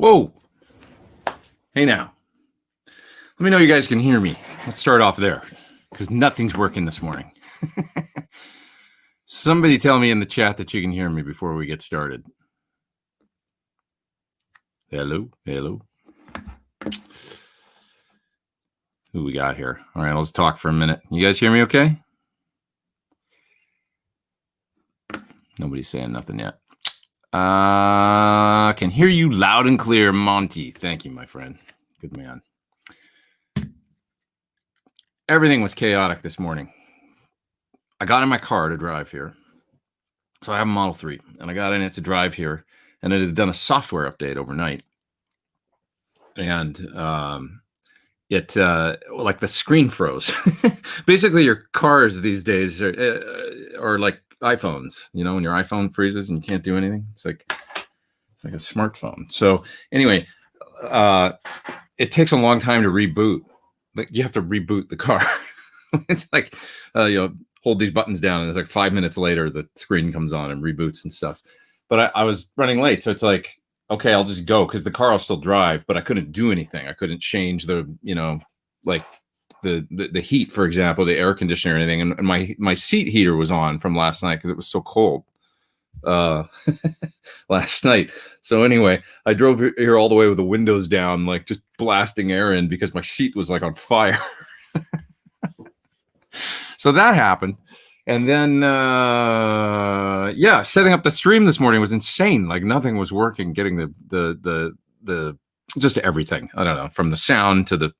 Whoa. Hey now. Let me know you guys can hear me. Let's start off there because nothing's working this morning. Somebody tell me in the chat that you can hear me before we get started. Hello. Hello. Who we got here? All right, let's talk for a minute. You guys hear me okay? Nobody's saying nothing yet. Can hear you loud and clear, Monty. Thank you, my friend. Good man. Everything was chaotic this morning. I got in my car to drive here. So I have a Model 3, and I got in it to drive here, and it had done a software update overnight. And like the screen froze. Basically, your cars these days are like iPhones, you know, when your iPhone freezes and you can't do anything. It's like a smartphone. So anyway, it takes a long time to reboot. Like you have to reboot the car. It's like hold these buttons down, and it's like 5 minutes later the screen comes on and reboots and stuff. But I was running late, so it's like, okay, I'll just go because the car will still drive, but I couldn't do anything. I couldn't change the, like the heat, for example, the air conditioner or anything. And my seat heater was on from last night because it was so cold last night. So anyway, I drove here all the way with the windows down, like just blasting air in because my seat was like on fire. So that happened. And then, setting up the stream this morning was insane. Like nothing was working, getting the just everything. I don't know, from the sound to the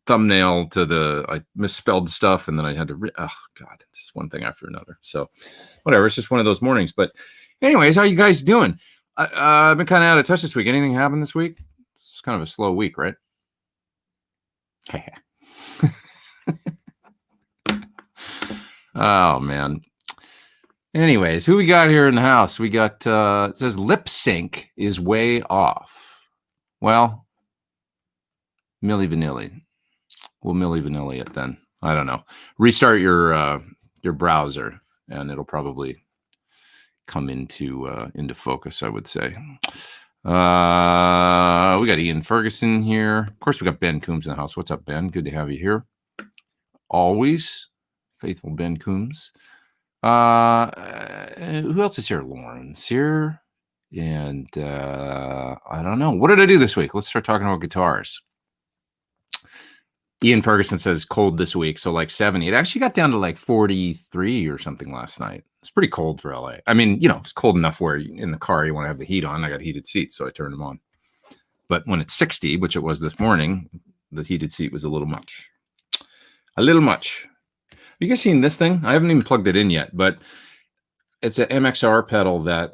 thumbnail to I misspelled stuff. And then I had to, oh God, it's just one thing after another. So whatever, it's just one of those mornings. But anyways, how you guys doing? I've been kind of out of touch this week. Anything happened this week? It's kind of a slow week, right? Oh, man. Anyways, who we got here in the house? We got, it says lip sync is way off. Well, Milli Vanilli. We'll Milli Vanilli it then. I don't know. Restart your browser, and it'll probably come into focus, I would say. We got Ian Ferguson here. Of course, we got Ben Coombs in the house. What's up, Ben? Good to have you here. Always. Faithful Ben Coombs. Who else is here? Lauren's here. And I don't know. What did I do this week? Let's start talking about guitars. Ian Ferguson says cold this week. So like 70. It actually got down to like 43 or something last night. It's pretty cold for LA. I mean, it's cold enough where in the car you want to have the heat on. I got heated seats, so I turned them on. But when it's 60, which it was this morning, the heated seat was a little much. A little much. Have you guys seen this thing? I haven't even plugged it in yet, but it's an Mxr pedal that,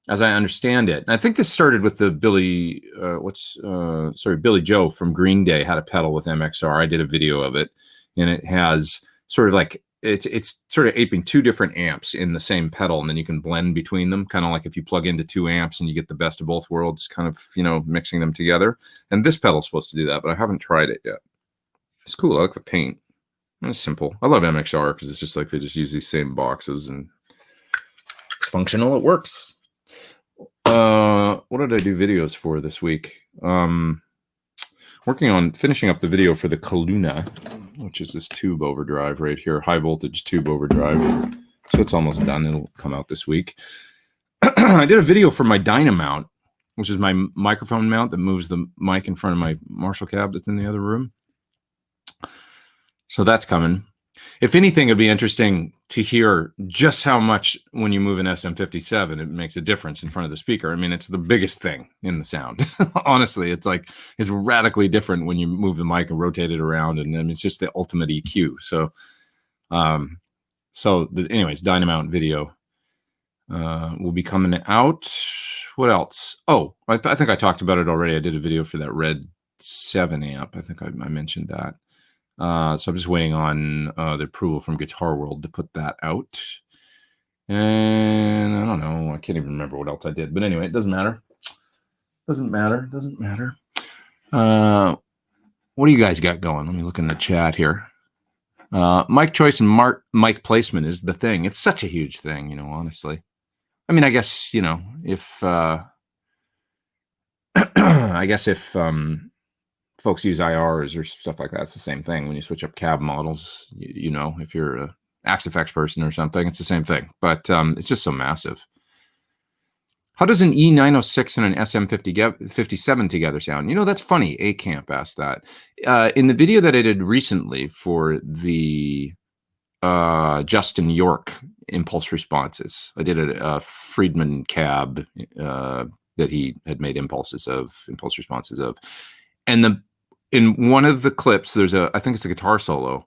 as I understand it, and I think this started with the Billy Joe from Green Day had a pedal with Mxr. I did a video of it, and it has sort of like, it's sort of aping two different amps in the same pedal, and then you can blend between them, kind of like if you plug into two amps and you get the best of both worlds, kind of, mixing them together. And this pedal's supposed to do that, but I haven't tried it yet. It's cool. I like the paint. It's simple. I love Mxr because it's just like they just use these same boxes and it's functional. It works. What did I do videos for this week? Working on finishing up the video for the Kaluna, which is this tube overdrive right here, high voltage tube overdrive. So it's almost done. It'll come out this week. I did a video for my Dynamount, which is my microphone mount that moves the mic in front of my Marshall cab that's in the other room. So that's coming. If anything, it'd be interesting to hear just how much when you move an SM57, it makes a difference in front of the speaker. I mean, it's the biggest thing in the sound. Honestly, it's radically different when you move the mic and rotate it around, and then it's just the ultimate EQ. So, anyways, Dynamount video will be coming out. What else? Oh, I think I talked about it already. I did a video for that Red 7 amp. I think I mentioned that. So I'm just waiting on the approval from Guitar World to put that out. And I don't know. I can't even remember what else I did. But anyway, it doesn't matter. Doesn't matter. What do you guys got going? Let me look in the chat here. Mic choice and mic placement is the thing. It's such a huge thing, honestly. I mean, I guess, if I guess if folks use IRs or stuff like that, it's the same thing. When you switch up cab models, you know, if you're a Axe-FX person or something, it's the same thing. But it's just so massive. How does an E906 and an SM57 together sound? You know, that's funny. A-Camp asked that. In the video that I did recently for the Justin York impulse responses, I did a Friedman cab that he had made impulse responses of. And in one of the clips, there's I think it's a guitar solo.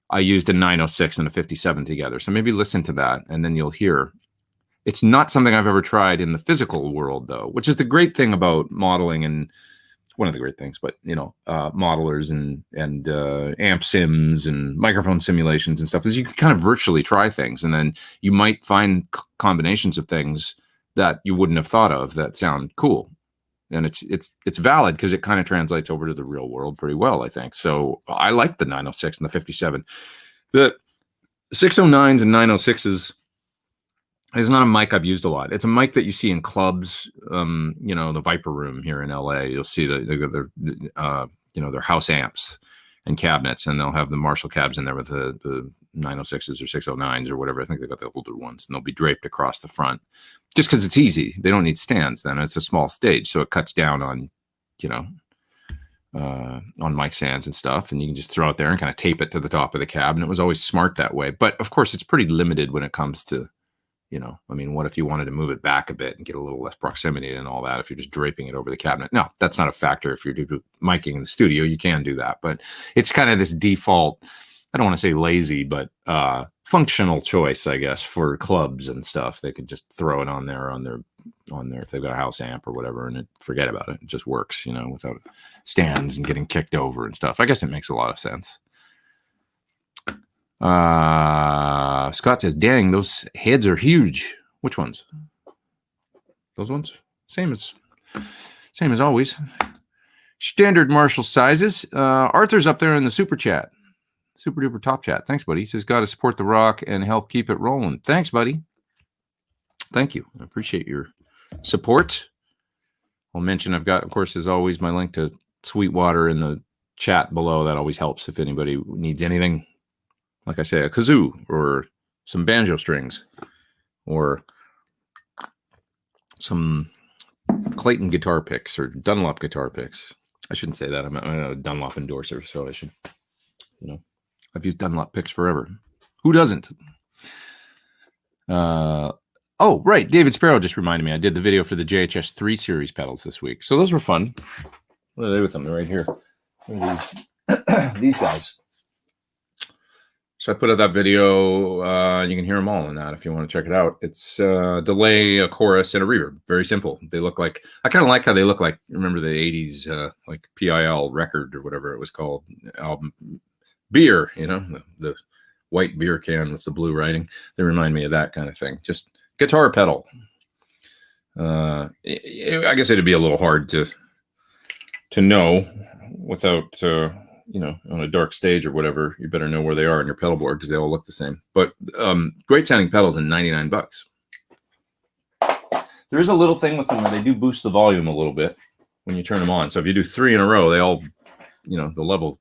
I used a 906 and a 57 together. So maybe listen to that and then you'll hear. It's not something I've ever tried in the physical world, though, which is the great thing about modeling, and one of the great things, but, you know, modelers and amp sims and microphone simulations and stuff is you can kind of virtually try things, and then you might find combinations of things that you wouldn't have thought of that sound cool. And it's valid because it kind of translates over to the real world pretty well, I think. So I like the 906 and the 57. The 609s and 906s is not a mic I've used a lot. It's a mic that you see in clubs, you know, the Viper Room here in LA. You'll see their house amps and cabinets, and they'll have the Marshall cabs in there with the 906s or 609s or whatever. I think they've got the older ones, and they'll be draped across the front just because it's easy. They don't need stands then. It's a small stage, so it cuts down on, you know, on mic stands and stuff, and you can just throw it there and kind of tape it to the top of the cab, and it was always smart that way. But, of course, it's pretty limited when it comes to, you know, I mean, what if you wanted to move it back a bit and get a little less proximity and all that if you're just draping it over the cabinet? No, that's not a factor. If you're miking in the studio, you can do that. But it's kind of this default, I don't want to say lazy, but functional choice, I guess, for clubs and stuff. They could just throw it on there if they've got a house amp or whatever, and forget about it. It just works, you know, without stands and getting kicked over and stuff. I guess it makes a lot of sense. Scott says, dang, those heads are huge. Which ones? Those ones? Same as always. Standard Marshall sizes. Arthur's up there in the super chat. Super duper top chat. Thanks, buddy. He says, got to support the rock and help keep it rolling. Thanks, buddy. Thank you. I appreciate your support. I'll mention I've got, of course, as always, my link to Sweetwater in the chat below. That always helps if anybody needs anything. Like I say, a kazoo or some banjo strings or some Clayton guitar picks or Dunlop guitar picks. I shouldn't say that. I'm a Dunlop endorser, so I should, you know, I've used Dunlop picks forever. Who doesn't? Oh, right. David Sparrow just reminded me. I did the video for the JHS 3 series pedals this week. So those were fun. What are they with them? They're right here. What are these guys. So I put out that video. You can hear them all in that if you want to check it out. It's delay, a chorus, and a reverb. Very simple. They look like, I kind of like how they look like, remember the 80s, like PIL record or whatever it was called, album, Beer, you know, the white beer can with the blue writing. They remind me of that kind of thing. Just guitar pedal. I guess it'd be a little hard to know without... you know, on a dark stage or whatever, you better know where they are on your pedal board because they all look the same. But great sounding pedals and $99. There is a little thing with them where they do boost the volume a little bit when you turn them on. So if you do 3 in a row, they all, you know, the level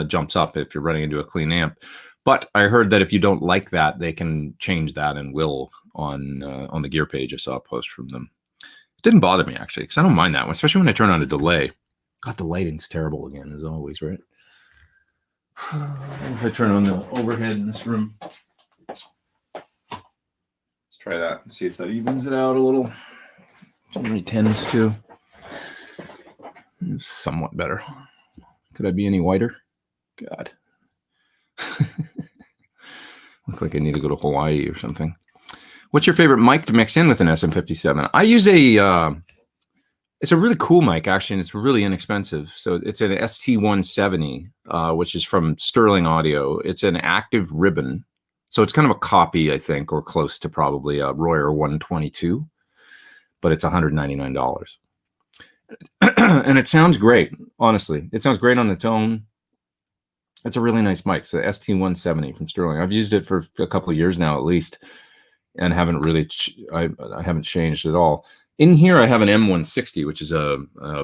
jumps up if you're running into a clean amp. But I heard that if you don't like that, they can change that and will on the gear page. I saw a post from them. It didn't bother me actually because I don't mind that one, especially when I turn on a delay. God, the lighting's terrible again, as always, right? If I turn on the overhead in this room. Let's try that and see if that evens it out a little. Generally tends to. Somewhat better. Could I be any whiter? God. Look like I need to go to Hawaii or something. What's your favorite mic to mix in with an SM57? I use it's a really cool mic, actually, and it's really inexpensive. So it's an ST170, which is from Sterling Audio. It's an active ribbon. So it's kind of a copy, I think, or close to probably a Royer 122, but it's $199. And it sounds great, honestly. It sounds great on its own. It's a really nice mic. So ST170 from Sterling. I've used it for a couple of years now, at least, and haven't really, I haven't changed at all. In here, I have an M160, which is a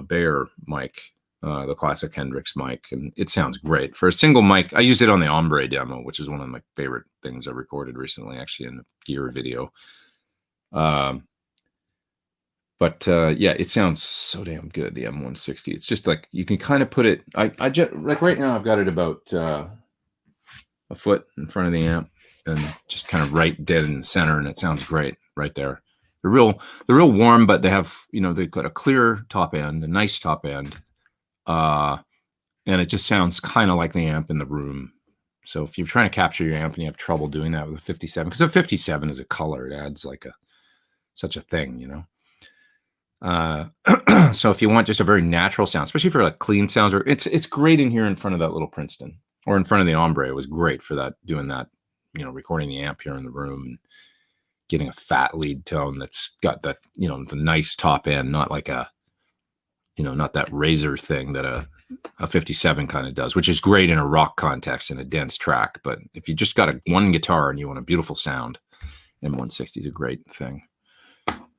Bayer mic, the classic Hendrix mic, and it sounds great. For a single mic, I used it on the Ombre demo, which is one of my favorite things I recorded recently, actually, in a gear video. But yeah, it sounds so damn good, the M160. It's just like, you can kind of put it, I just, like right now, I've got it about a foot in front of the amp, and just kind of right dead in the center, and it sounds great right there. They're real warm, but they have, they've got a clear top end, a nice top end, and it just sounds kind of like the amp in the room. So if you're trying to capture your amp and you have trouble doing that with a 57, because a 57 is a color, it adds like such a thing, so if you want just a very natural sound, especially for like clean sounds, or it's great in here in front of that little Princeton, or in front of the Ombre. It was great for that, doing that, recording the amp here in the room and getting a fat lead tone that's got that, the nice top end, not like a, not that razor thing that a 57 kind of does, which is great in a rock context in a dense track. But if you just got one guitar and you want a beautiful sound, M160 is a great thing.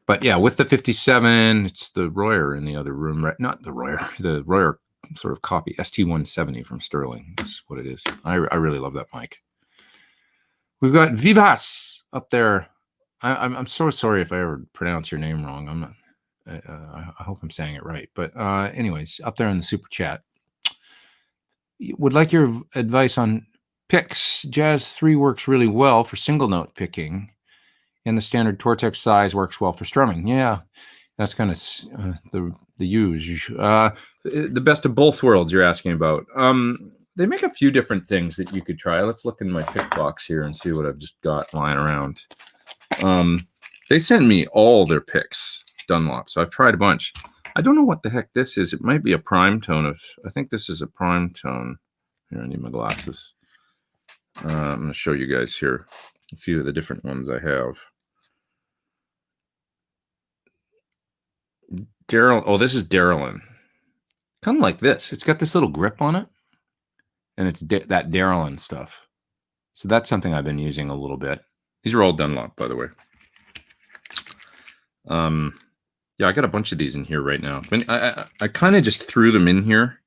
But yeah, with the 57, it's the Royer in the other room, right? Not the Royer, the Royer sort of copy, ST170 from Sterling is what it is. I really love that mic. We've got Vivas up there. I'm so sorry if I ever pronounce your name wrong. I'm not. I hope I'm saying it right. But anyways, up there in the super chat, would like your advice on picks. Jazz 3 works really well for single note picking, and the standard Tortex size works well for strumming. Yeah, that's kind of the use. The best of both worlds you're asking about. They make a few different things that you could try. Let's look in my pick box here and see what I've just got lying around. They send me all their picks, Dunlop, so I've tried a bunch. I don't know what the heck this is. It might be a prime tone I think this is a prime tone. Here, I need my glasses. I'm going to show you guys here a few of the different ones I have. This is Darylin. Kind of like this. It's got this little grip on it, and it's that Darylin stuff. So that's something I've been using a little bit. These are all Dunlop, by the way. Yeah, I got a bunch of these in here right now. I kind of just threw them in here,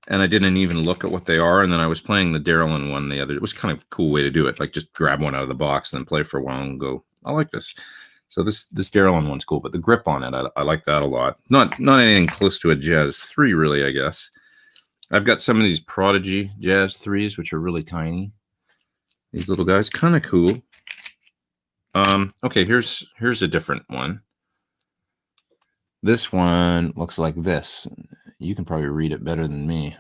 and I didn't even look at what they are. And then I was playing the Darylin one the other. It was kind of a cool way to do it, like just grab one out of the box and then play for a while and go, I like this. So this Darylin one's cool, but the grip on it, I like that a lot. Not anything close to a Jazz 3, really, I guess. I've got some of these Prodigy Jazz 3s, which are really tiny. These little guys, kind of cool. Okay, here's a different one. This one looks like this. You can probably read it better than me.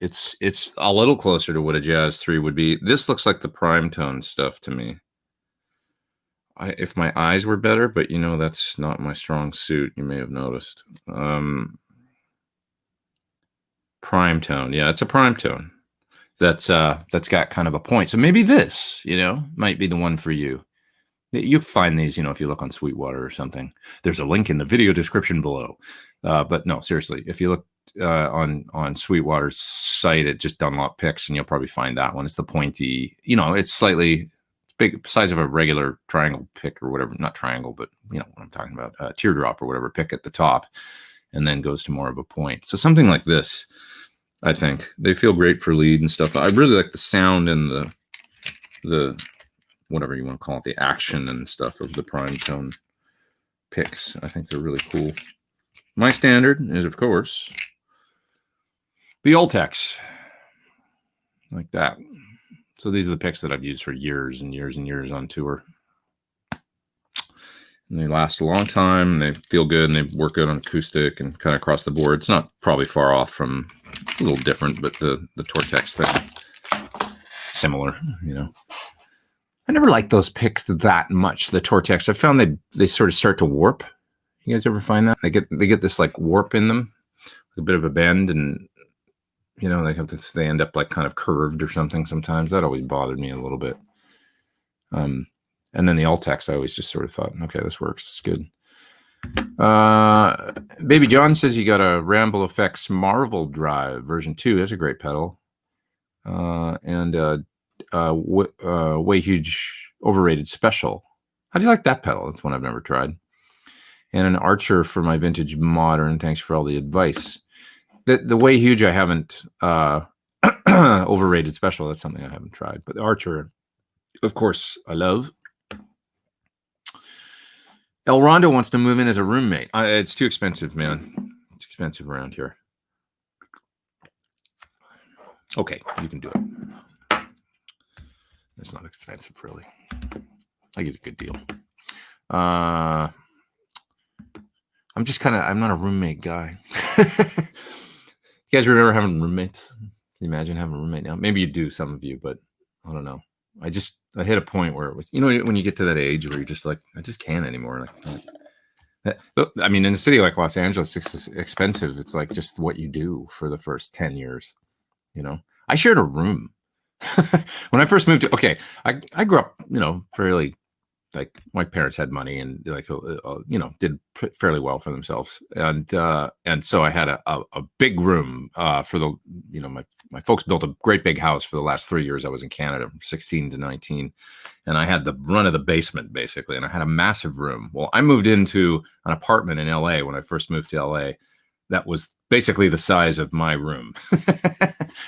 It's a little closer to what a Jazz 3 would be. This looks like the prime tone stuff to me. If my eyes were better, but that's not my strong suit. You may have noticed. Prime tone, yeah, it's a prime tone. That's got kind of a point. So maybe this, might be the one for you. You find these, if you look on Sweetwater or something. There's a link in the video description below. But no, seriously, if you look on Sweetwater's site at just Dunlop picks, and you'll probably find that one. It's the pointy, it's slightly big, size of a regular triangle pick or whatever. Not triangle, but what I'm talking about. Teardrop or whatever pick at the top, and then goes to more of a point. So something like this, I think. They feel great for lead and stuff. I really like the sound and the whatever you want to call it, the action and stuff of the prime tone picks. I think they're really cool. My standard is, of course, the Ultex, like that. So these are the picks that I've used for years and years and years on tour. And they last a long time, and they feel good, and they work good on acoustic and kind of across the board. It's not probably far off from, a little different, but the Tortex thing, similar, I never liked those picks that much, the Tortex. I found they sort of start to warp. You guys ever find that? They get this like warp in them, a bit of a bend, and they have this. They end up like kind of curved or something. Sometimes that always bothered me a little bit. And then the Ultex, I always just sort of thought, okay, this works. It's good. Baby John says you got a Ramble Effects Marvel Drive version 2. That's a great pedal. Way Huge Overrated Special. How do you like that pedal? That's one I've never tried. and an Archer for my vintage modern. Thanks for all the advice. The Way Huge I haven't overrated special. That's something I haven't tried. But the Archer, of course, I love. El Rondo wants to move in as a roommate. It's too expensive, man. It's expensive around here. Okay, you can do it. It's not expensive, really. I get a good deal. I'm not a roommate guy. You guys remember having roommates? Can you imagine having a roommate now? Maybe you do, some of you, but I don't know. I hit a point where it was, when you get to that age where you're just like, I just can't anymore. I mean, in a city like Los Angeles, it's expensive. It's like just what you do for the first 10 years. I shared a room when I first moved to, I grew up, fairly, like, my parents had money and did fairly well for themselves. And so I had a big room for the, my folks built a great big house for the last 3 years I was in Canada, from 16 to 19. And I had the run of the basement, basically. And I had a massive room. Well, I moved into an apartment in LA when I first moved to LA. That was basically the size of my room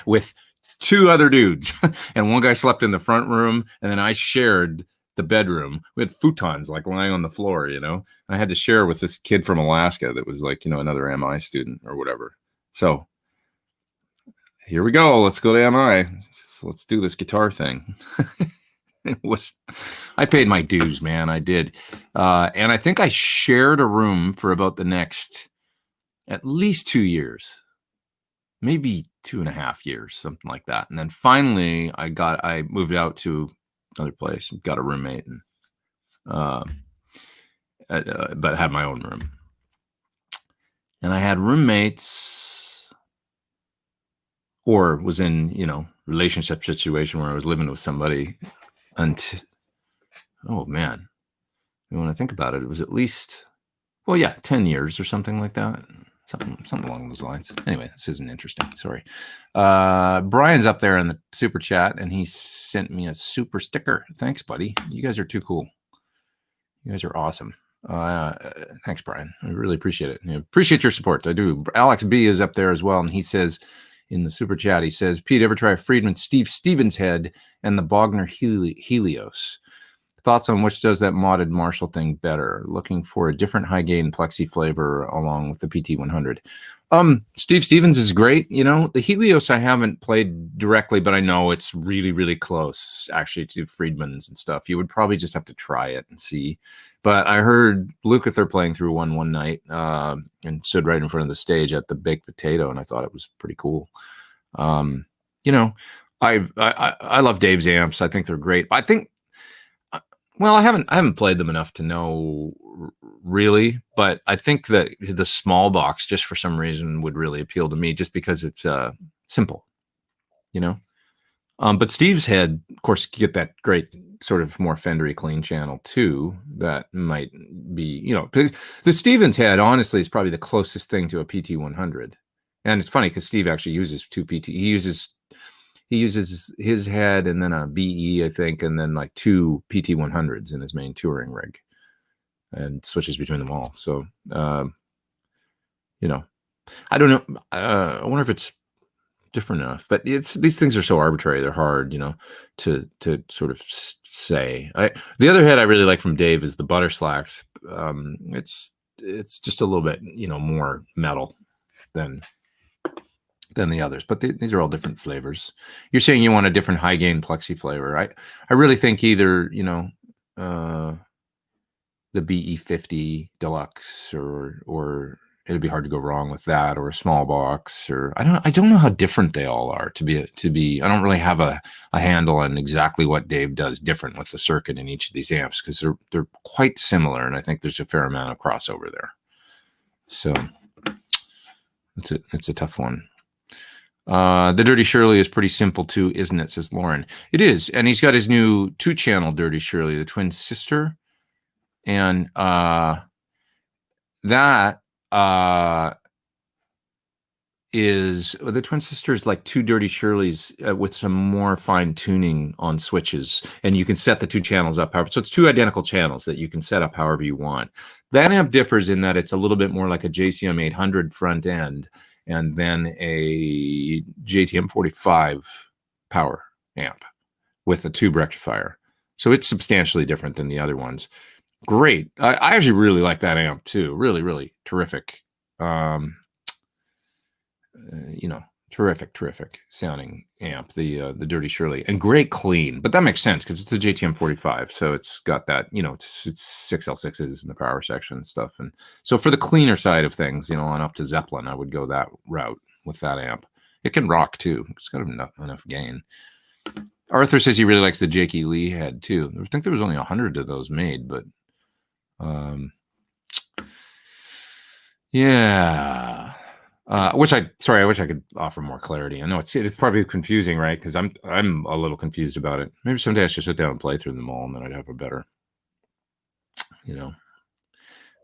with 2 other dudes. And one guy slept in the front room. And then I shared the bedroom. We had futons like lying on the floor, I had to share with this kid from Alaska that was like, another MI student or whatever. So here we go. Let's go to MI. So let's do this guitar thing. I paid my dues, man. I did. And I think I shared a room for about the next at least 2 years, maybe 2.5 years, something like that. And then finally I moved out to another place and got a roommate, and but had my own room. And I had roommates, or was in, relationship situation where I was living with somebody oh man, when I think about it, it was at least, 10 years or something like that. Something along those lines. Anyway, this isn't interesting. Sorry. Brian's up there in the super chat, and he sent me a super sticker. Thanks, buddy. You guys are too cool. You guys are awesome. Thanks, Brian. I really appreciate it. Appreciate your support. I do. Alex B is up there as well, and he says in the super chat, he says, Pete, ever try a Friedman Steve Stevens head and the Bogner Helios? Thoughts on which does that modded Marshall thing better? Looking for a different high gain plexi flavor along with the PT100. Steve Stevens is great. The Helios I haven't played directly, but I know it's really, really close actually to Friedman's and stuff. You would probably just have to try it and see. But I heard Lukather playing through one night and stood right in front of the stage at the Baked Potato, and I thought it was pretty cool. I love Dave's amps. I think they're great. I think. Well, I haven't played them enough to know really, but I think that the small box, just for some reason, would really appeal to me, just because it's simple, But Steve's head, of course, get that great sort of more Fendery clean channel too. That might be, the Stevens head, honestly, is probably the closest thing to a PT100. And it's funny because Steve actually uses 2 PT. He uses his head and then a BE, I think, and then like 2 PT100s in his main touring rig, and switches between them all. So, I don't know. I wonder if it's different enough, but these things are so arbitrary. They're hard, to sort of say. The other head I really like from Dave is the Butter Slacks. It's just a little bit, more metal than the others, but these are all different flavors. You're saying you want a different high gain plexi flavor. I really think either the BE50 Deluxe or it'd be hard to go wrong with that, or a small box, or I don't know how different they all are to be. I don't really have a handle on exactly what Dave does different with the circuit in each of these amps, because they're quite similar, and I think there's a fair amount of crossover there. So it's a tough one. The Dirty Shirley is pretty simple too, isn't it? Says Lauren. It is, and he's got his new 2-channel Dirty Shirley, the twin sister, and that is the Twin Sisters like two Dirty Shirleys with some more fine tuning on switches, and you can set the two channels up however. So it's two identical channels that you can set up however you want. That amp differs in that it's a little bit more like a JCM 800 front end, and then a JTM 45 power amp with a tube rectifier. So it's substantially different than the other ones. Great. I actually really like that amp too. Really, really terrific. Terrific sounding amp, the Dirty Shirley, and great clean. But that makes sense because it's a JTM 45, so it's got that, it's 6L6s in the power section and stuff. And so for the cleaner side of things, on up to Zeppelin, I would go that route with that amp. It can rock too. It's got enough gain. Arthur says he really likes the Jakey Lee head too. I think there was only 100 of those made, but yeah. I wish I could offer more clarity. I know it's probably confusing, right? Because I'm a little confused about it. Maybe someday I should sit down and play through them all, and then I'd have a better,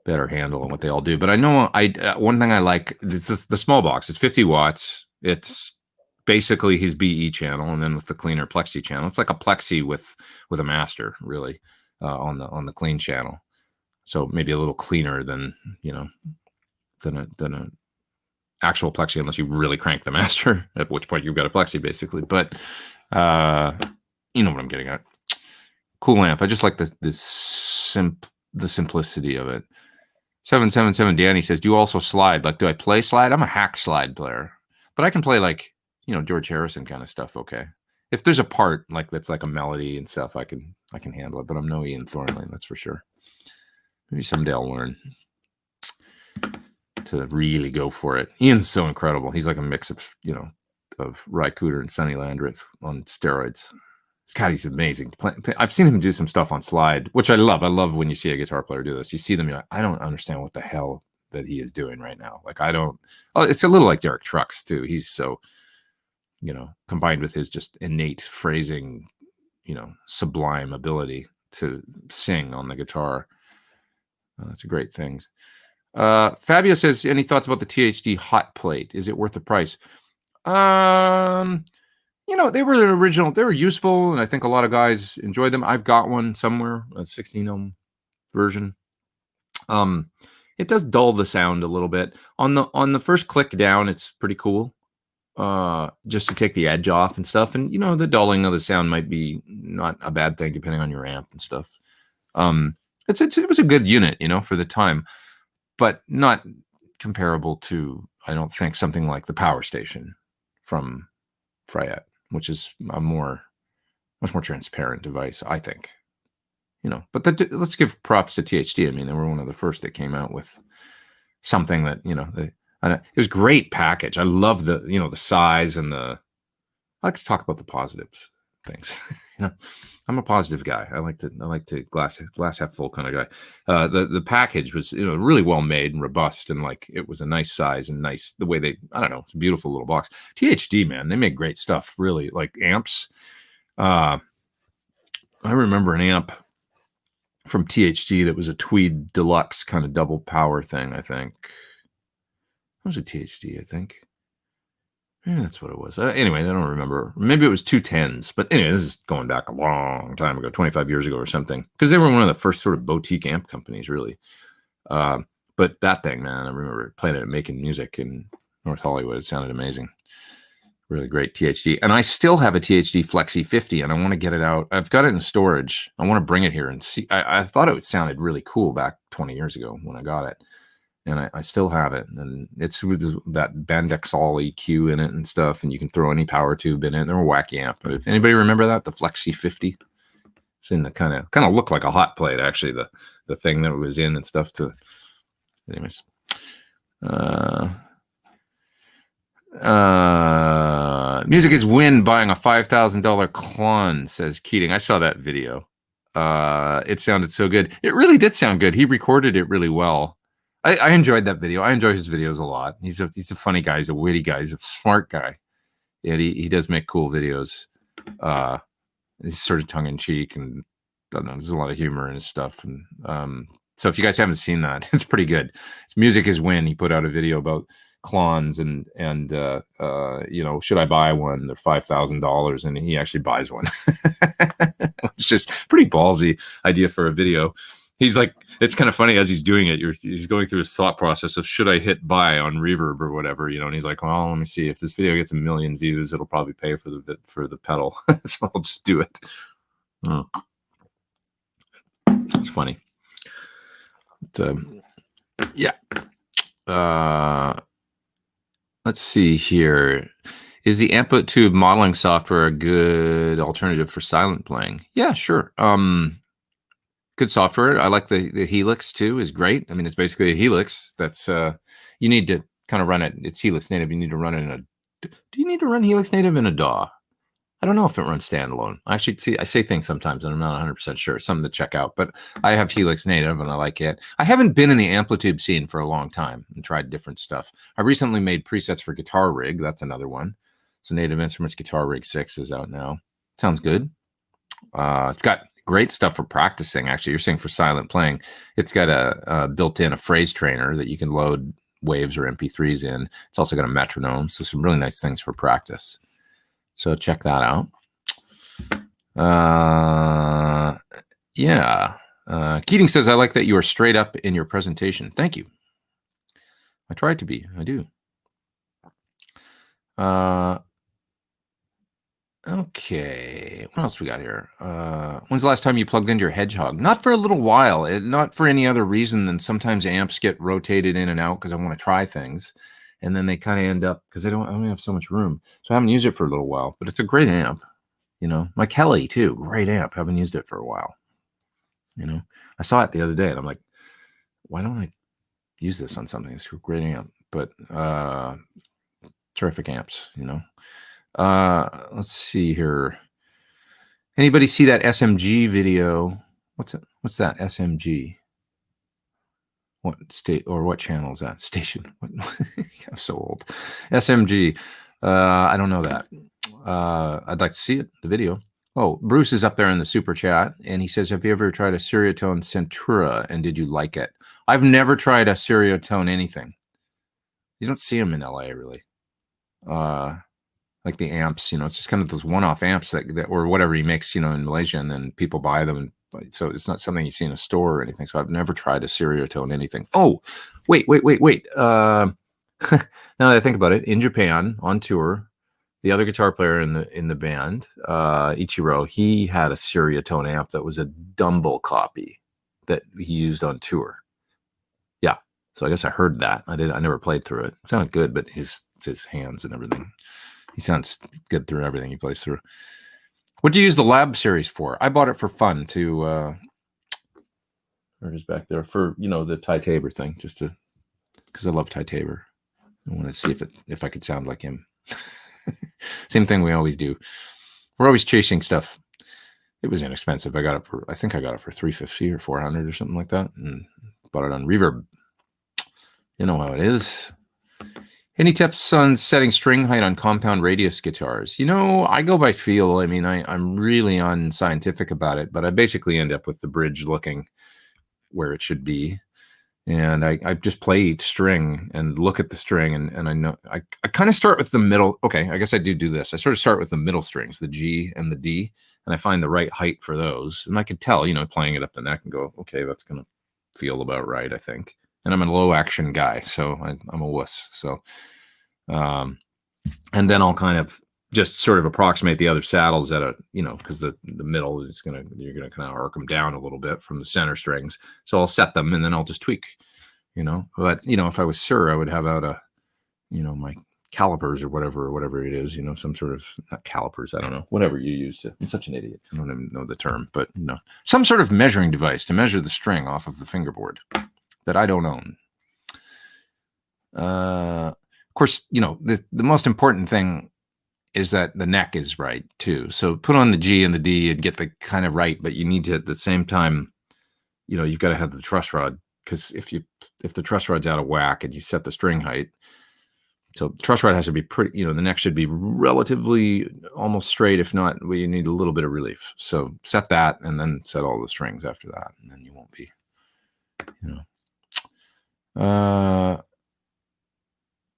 better handle on what they all do. But I know one thing I like is the small box. It's 50 watts. It's basically his BE channel, and then with the cleaner Plexi channel, it's like a Plexi with a master, really, on the clean channel. So maybe a little cleaner than than a actual Plexi, unless you really crank the master, at which point you've got a Plexi basically. But you know what I'm getting at. Cool amp. I just like the simplicity of it. 777 Danny says, do you also slide? Like, do I play slide? I'm a hack slide player, but I can play like, George Harrison kind of stuff. Okay. If there's a part like that's like a melody and stuff, I can handle it, but I'm no Ian Thornley, that's for sure. Maybe someday I'll learn to really go for it. Ian's so incredible. He's like a mix of, of Ry Cooder and Sonny Landreth on steroids. God, he's amazing. I've seen him do some stuff on slide, which I love. I love when you see a guitar player do this. You see them, you're like, I don't understand what the hell that he is doing right now. Like, it's a little like Derek Trucks too. He's so, combined with his just innate phrasing, sublime ability to sing on the guitar. That's a great thing. Fabio says, any thoughts about the THD hot plate? Is it worth the price? They were the original. They were useful, and I think a lot of guys enjoyed them. I've got one somewhere, a 16-ohm version. It does dull the sound a little bit. On the first click down, it's pretty cool. Just to take the edge off and stuff. And, the dulling of the sound might be not a bad thing depending on your amp and stuff. It was a good unit, for the time, but not comparable to, I don't think, something like the Power Station from Fryette, which is a much more transparent device, I think. But let's give props to THD. I mean, they were one of the first that came out with something that, it was great package. I love the, the size and I like to talk about the positives things. I'm a positive guy. I like to glass half full kind of guy. The package was, really well made and robust, and like it was a nice size and nice the way it's a beautiful little box. THD, man, they make great stuff, really, like amps. I remember an amp from THD that was a Tweed Deluxe kind of double power thing, I think. It was a THD, I think. Yeah, that's what it was. Anyway, I don't remember. Maybe it was 210s. But anyway, this is going back a long time ago, 25 years ago or something. Because they were one of the first sort of boutique amp companies, really. But that thing, man, I remember playing it at Making Music in North Hollywood. It sounded amazing. Really great THD. And I still have a THD Flexi 50, and I want to get it out. I've got it in storage. I want to bring it here and see. I thought it sounded really cool back 20 years ago when I got it. And I still have it, and it's with that Bandex All EQ in it and stuff, and you can throw any power tube in it. They're a wacky amp. But if anybody remember that, the Flexi 50, it's in the kind of looked like a hot plate, actually, the thing that it was in and stuff. Anyways, music is win buying a $5,000 Klon, says Keating. I saw that video. It sounded so good. It really did sound good. He recorded it really well. I enjoyed that video. I enjoy his videos a lot. He's a funny guy. He's a witty guy. He's a smart guy. And he does make cool videos. He's sort of tongue in cheek, and I don't know. There's a lot of humor in his stuff. And so if you guys haven't seen that, it's pretty good. It's Music is Win. He put out a video about clones and you know, should I buy one? They're $5,000, and he actually buys one. It's just pretty ballsy idea for a video. He's like, it's kind of funny as he's doing it. He's going through his thought process of should I hit buy on Reverb or whatever, you know. And he's like, well, let me see, if this video gets 1 million views, it'll probably pay for the pedal. So I'll just do it. Oh. It's funny. But, yeah. Let's see here. Is the Amp Tube modeling software a good alternative for silent playing? Yeah, sure. Good software. I like the Helix too, is great. I mean, it's basically a Helix. That's you need to kind of run it. It's Helix native. You need to run it in a. Do you need to run Helix native in a DAW? I don't know if it runs standalone. I say things sometimes and I'm not 100% sure. It's something to check out, but I have Helix native and I like it. I haven't been in the Amplitude scene for a long time and tried different stuff. I recently made presets for Guitar Rig. That's another one. So Native Instruments Guitar Rig 6 is out now. Sounds good. It's got great stuff for practicing. Actually, you're saying for silent playing. It's got a built-in a phrase trainer that you can load waves or MP3s in. It's also got a metronome. So some really nice things for practice. So check that out. Yeah. Keating says, I like that you are straight up in your presentation. Thank you. I try to be. I do. Okay. What else we got here? When's the last time you plugged into your Hedgehog? Not for a little while. Not for any other reason than sometimes amps get rotated in and out because I want to try things. And then they kind of end up, because I only have so much room. So I haven't used it for a little while, but it's a great amp. You know, my Kelly too, great amp. Haven't used it for a while. You know, I saw it the other day and I'm like, why don't I use this on something? It's a great amp, but terrific amps, you know. Let's see here. Anybody see that SMG video? What's it? What's that SMG? What state or what channel is that? Station. I'm so old. SMG. I don't know that. I'd like to see it, the video. Oh, Bruce is up there in the super chat, and he says, have you ever tried a Stereotone Centura, and did you like it? I've never tried a Stereotone anything. You don't see them in LA, really. Like the amps, you know, it's just kind of those one-off amps that or whatever he makes, you know, in Malaysia, and then people buy them. So it's not something you see in a store or anything. So I've never tried a Stereotone anything. Oh, wait. Now that I think about it, in Japan on tour, the other guitar player in the band, Ichiro, he had a Stereotone amp that was a Dumble copy that he used on tour. Yeah, so I guess I heard that. I never played through it. It sounded good, but his hands and everything. He sounds good through everything he plays through. What do you use the Lab series for? I bought it for fun to, where it is back there, for, you know, the Ty Tabor thing, just to, because I love Ty Tabor. I want to see if I could sound like him. Same thing we always do. We're always chasing stuff. It was inexpensive. I think I got it for $350 or $400 or something like that, and bought it on Reverb. You know how it is. Any tips on setting string height on compound radius guitars? You know, I go by feel. I mean, I'm really unscientific about it, but I basically end up with the bridge looking where it should be. And I just play each string and look at the string, and I know I kind of start with the middle. Okay, I guess I do this. I sort of start with the middle strings, the G and the D, and I find the right height for those. And I could tell, you know, playing it up the neck and go, okay, that's going to feel about right, I think. And I'm a low action guy, so I'm a wuss. So, and then I'll kind of just sort of approximate the other saddles at a, you know, because the middle is you're gonna kind of arc them down a little bit from the center strings. So I'll set them and then I'll just tweak, you know. But you know, if I was Sir, I would have out a, you know, my calipers or whatever it is, you know, some sort of, not calipers, I don't know, whatever you use to. I'm such an idiot. I don't even know the term, but you know, some sort of measuring device to measure the string off of the fingerboard that I don't own. Of course, you know, the most important thing is that the neck is right too. So put on the G and the D and get the kind of right, but you need to at the same time, you know, you've got to have the truss rod, because if the truss rod's out of whack and you set the string height, so the truss rod has to be pretty, you know, the neck should be relatively almost straight. If not, you need a little bit of relief. So set that and then set all the strings after that, and then you won't be, you know.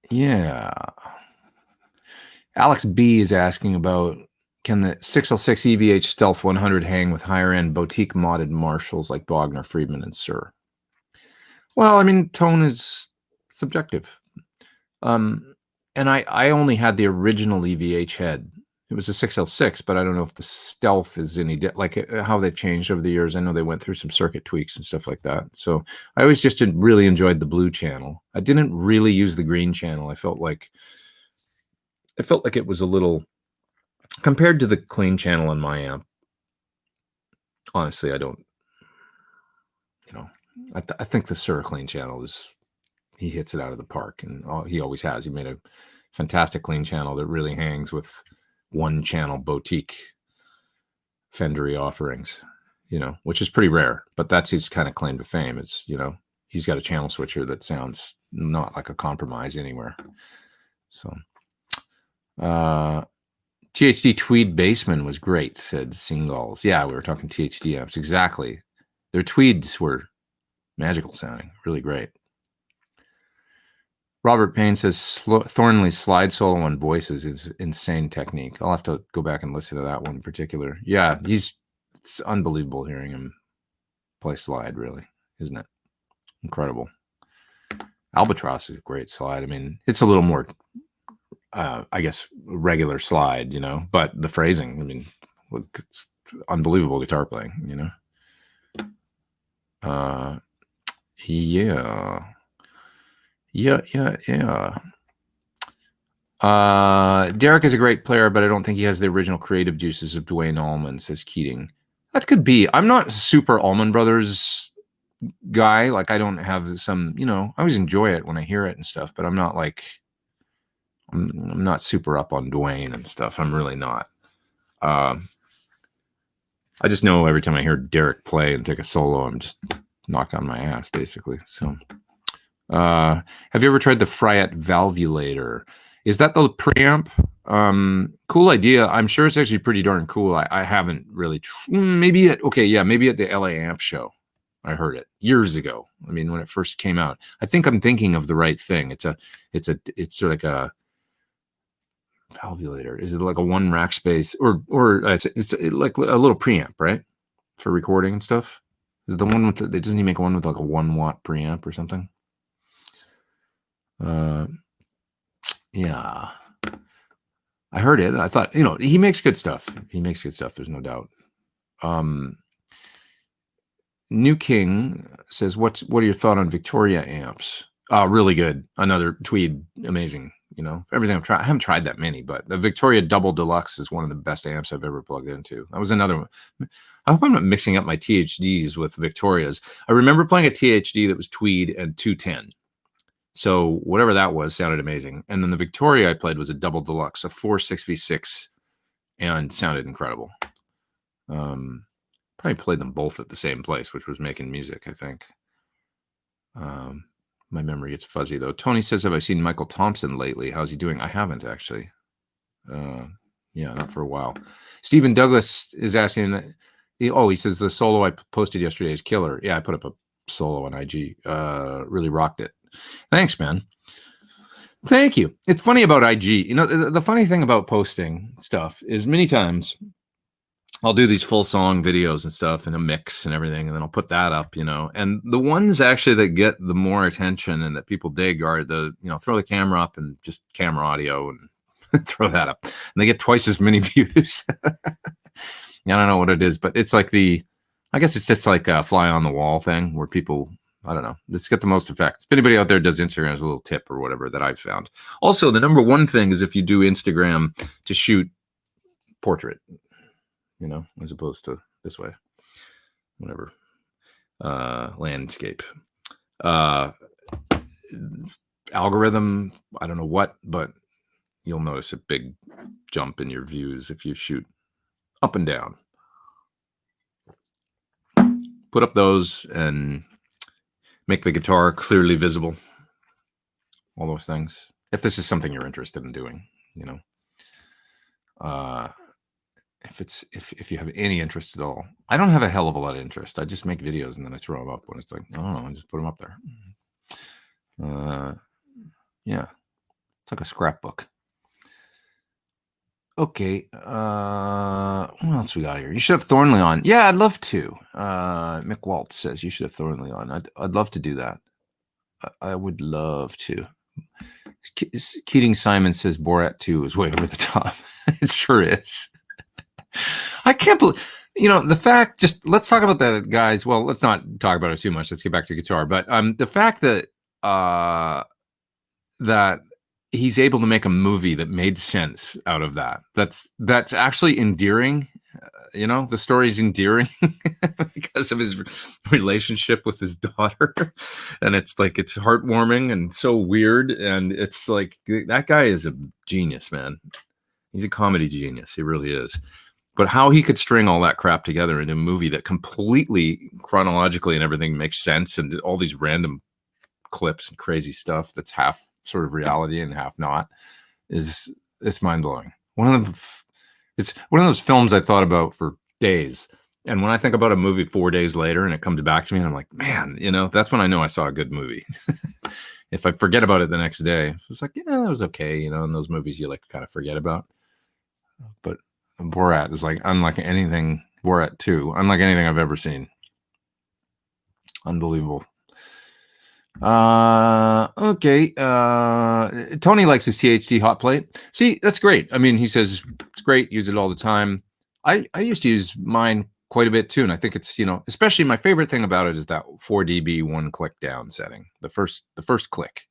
Yeah. Alex B is asking about, can the 606 EVH Stealth 100 hang with higher-end boutique modded Marshalls like Bogner, Friedman, and Mxr? Well, I mean, tone is subjective. And I only had the original EVH head. It was a 6L6, but I don't know if the Stealth is any like how they've changed over the years. I know they went through some circuit tweaks and stuff like that. So I always just really enjoyed the blue channel. I didn't really use the green channel. I felt like it was a little, compared to the clean channel in my amp. Honestly, I don't. I think the Mxr clean channel he hits it out of the park, and he always has. He made a fantastic clean channel that really hangs with one channel boutique Fendery offerings, which is pretty rare, but that's his kind of claim to fame. It's, he's got a channel switcher that sounds not like a compromise anywhere. So, THD Tweed Bassman was great, said Singles. Yeah, we were talking THD amps. Exactly. Their Tweeds were magical sounding, really great. Robert Payne says Thornley's slide solo on voices is insane technique. I'll have to go back and listen to that one in particular. Yeah, it's unbelievable hearing him play slide, really, isn't it? Incredible. Albatross is a great slide. I mean, it's a little more, I guess, regular slide, but the phrasing, I mean, it's unbelievable guitar playing, Yeah. Derek is a great player, but I don't think he has the original creative juices of Dwayne Allman, says Keating. That could be. I'm not super Allman Brothers guy. Like, I don't have some, I always enjoy it when I hear it and stuff, but I'm not like, I'm not super up on Dwayne and stuff. I'm really not. I just know every time I hear Derek play and take a solo, I'm just knocked on my ass, basically. So, have you ever tried the Fryette Valvulator? Is that the preamp? Cool idea. I'm sure it's actually pretty darn cool. I haven't really. Maybe at the LA Amp show, I heard it years ago. I mean, when it first came out. I think I'm thinking of the right thing. It's sort of like a valvulator. Is it like a one rack space or it's like a little preamp, right? For recording and stuff. Is it the one with doesn't he make one with like a 1 watt preamp or something? Yeah, I heard it. And I thought, he makes good stuff. There's no doubt. New King says, what are your thoughts on Victoria amps? Really good. Another Tweed, amazing. Everything I've tried. I haven't tried that many, but the Victoria Double Deluxe is one of the best amps I've ever plugged into. That was another one. I hope I'm not mixing up my THDs with Victorias. I remember playing a THD that was Tweed and 210. So whatever that was sounded amazing. And then the Victoria I played was a Double Deluxe, a 4-6v6, and sounded incredible. Probably played them both at the same place, which was Making Music, I think. My memory gets fuzzy, though. Tony says, have I seen Michael Thompson lately? How's he doing? I haven't, actually. Not for a while. Stephen Douglas is asking, he says, the solo I posted yesterday is killer. Yeah, I put up a solo on IG. Really rocked it. Thanks, man. Thank you. It's funny about IG. The funny thing about posting stuff is many times I'll do these full song videos and stuff and a mix and everything, and then I'll put that up, and the ones actually that get the more attention and that people dig are the, throw the camera up and just camera audio and throw that up, and they get twice as many views. I don't know what it is, but it's like I guess it's just like a fly on the wall thing where people, I don't know, let's get the most effect. If anybody out there does Instagram as a little tip or whatever that I've found. Also, the number one thing is if you do Instagram to shoot portrait, as opposed to this way, whatever, landscape, algorithm, I don't know what, but you'll notice a big jump in your views if you shoot up and down. Put up those and make the guitar clearly visible. All those things. If this is something you're interested in doing, if you have any interest at all. I don't have a hell of a lot of interest. I just make videos and then I throw them up when it's like, I don't know, I just put them up there. Yeah. It's like a scrapbook. Okay. What else we got here? You should have Thornley on. Yeah, I'd love to. Mick Waltz says you should have Thornley on. I'd love to do that. I would love to. Keating Simon says Borat 2 is way over the top. It sure is. I can't believe, the fact, just let's talk about that, guys. Well, let's not talk about it too much. Let's get back to guitar. But the fact that that he's able to make a movie that made sense out of that's actually endearing. The story's endearing because of his relationship with his daughter, and it's heartwarming and so weird, and it's like that guy is a genius, man. He's a comedy genius. He really is. But how he could string all that crap together in a movie that completely chronologically and everything makes sense, and all these random clips and crazy stuff that's half sort of reality and half not, it's mind-blowing. It's one of those films I thought about for days. And when I think about a movie 4 days later and it comes back to me and I'm like, man, that's when I know I saw a good movie. If I forget about it the next day, it's like, yeah, it was okay. In those movies you kind of forget about. But Borat is unlike anything, Borat 2, unlike anything I've ever seen. Unbelievable. Okay. Tony likes his THD hot plate. See, that's great. I mean, he says it's great. Use it all the time. I used to use mine quite a bit too. And I think it's, especially my favorite thing about it is that 4 dB 1 click down setting. The first click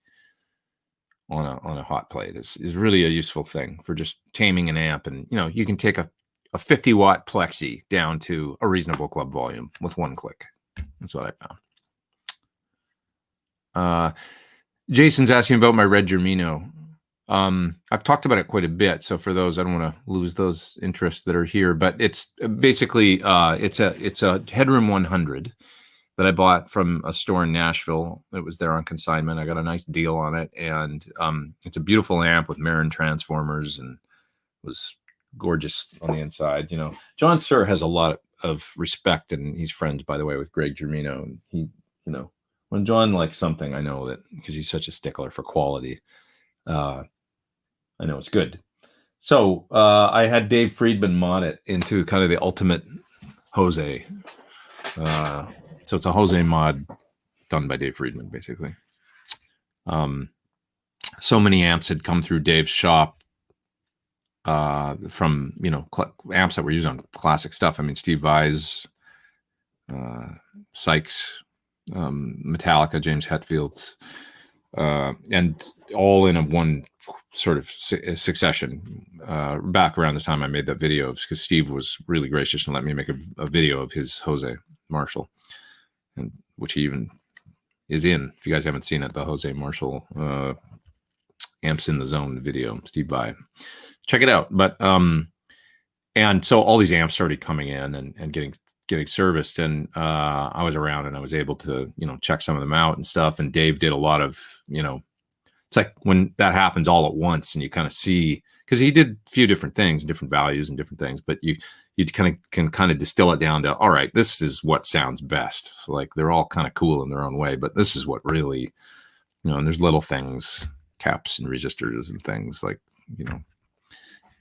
on a hot plate is really a useful thing for just taming an amp. And, you can take a 50 watt plexi down to a reasonable club volume with 1 click. That's what I found. Jason's asking about my red Germino. I've talked about it quite a bit. So for those, I don't want to lose those interests that are here, but it's basically, it's a Headroom 100 that I bought from a store in Nashville. It was there on consignment. I got a nice deal on it. And, it's a beautiful amp with Marin transformers and was gorgeous on the inside. John Sir has a lot of respect, and he's friends, by the way, with Greg Germino. And he, when John likes something, I know that because he's such a stickler for quality. I know it's good. So I had Dave Friedman mod it into kind of the ultimate Jose. So it's a Jose mod done by Dave Friedman, basically. So many amps had come through Dave's shop from, amps that were used on classic stuff. I mean, Steve Vai's, Sykes, Metallica, James Hetfield's, and all in a one sort of succession. Back around the time I made that video, because Steve was really gracious and let me make a video of his Jose Marshall, and which he even is in. If you guys haven't seen it, the Jose Marshall Amps in the Zone video, Steve Vai, check it out. But and so all these amps started coming in and getting serviced, and I was around and I was able to check some of them out and stuff. And Dave did a lot of it's like when that happens all at once, and you kind of see, because he did a few different things and different values and different things, but you can kind of distill it down to, all right, this is what sounds best. Like they're all kind of cool in their own way, but this is what really, and there's little things, caps and resistors and things like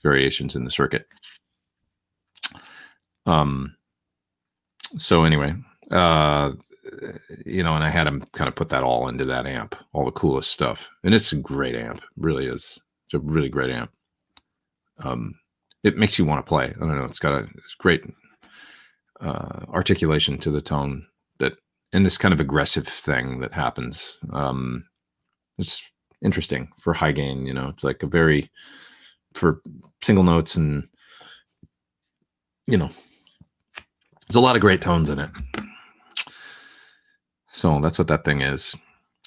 variations in the circuit. So anyway, and I had him kind of put that all into that amp, all the coolest stuff. And it's a great amp, really is. It's a really great amp. It makes you want to play. I don't know. It's got it's great articulation to the tone and this kind of aggressive thing that happens. It's interesting for high gain, it's like for single notes, and, there's a lot of great tones in it. So that's what that thing is.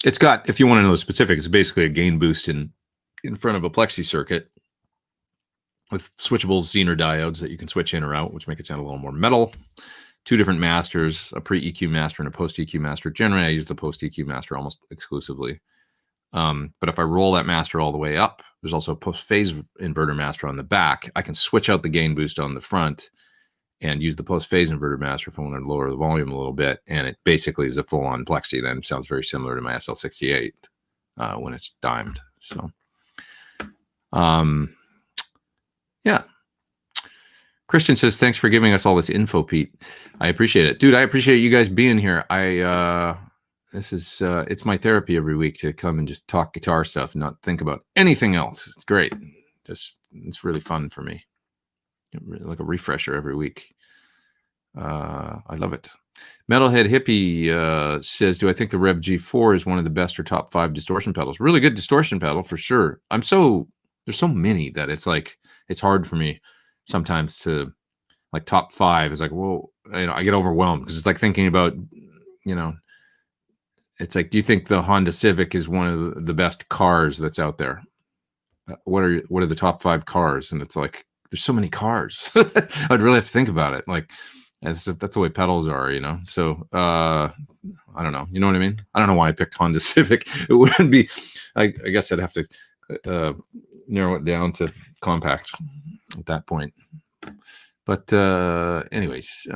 It's got, if you want to know the specifics, it's basically a gain boost in front of a plexi circuit with switchable Zener diodes that you can switch in or out, which make it sound a little more metal. 2 different masters, a pre-EQ master and a post-EQ master. Generally, I use the post-EQ master almost exclusively. But if I roll that master all the way up, there's also a post-phase inverter master on the back. I can switch out the gain boost on the front and use the post-phase inverter master if I want to lower the volume a little bit. And it basically is a full-on plexi. Then sounds very similar to my SL68 when it's dimed. So Yeah. Christian says, thanks for giving us all this info, Pete. I appreciate it. Dude, I appreciate you guys being here. This is, it's my therapy every week to come and just talk guitar stuff and not think about anything else. It's great. It's really fun for me. Like a refresher every week. I love it. Metalhead Hippie says, do I think the Rev G4 is one of the best or top 5 distortion pedals? Really good distortion pedal for sure. There's so many that it's like, it's hard for me sometimes to like top 5 is like, well, I get overwhelmed because it's like thinking about, it's like, do you think the Honda Civic is one of the best cars that's out there? What are the top 5 cars? And it's like, there's so many cars. I'd really have to think about it. Like, that's the way pedals are, So I don't know. You know what I mean? I don't know why I picked Honda Civic. It wouldn't be. I guess I'd have to narrow it down to compact at that point. But anyways,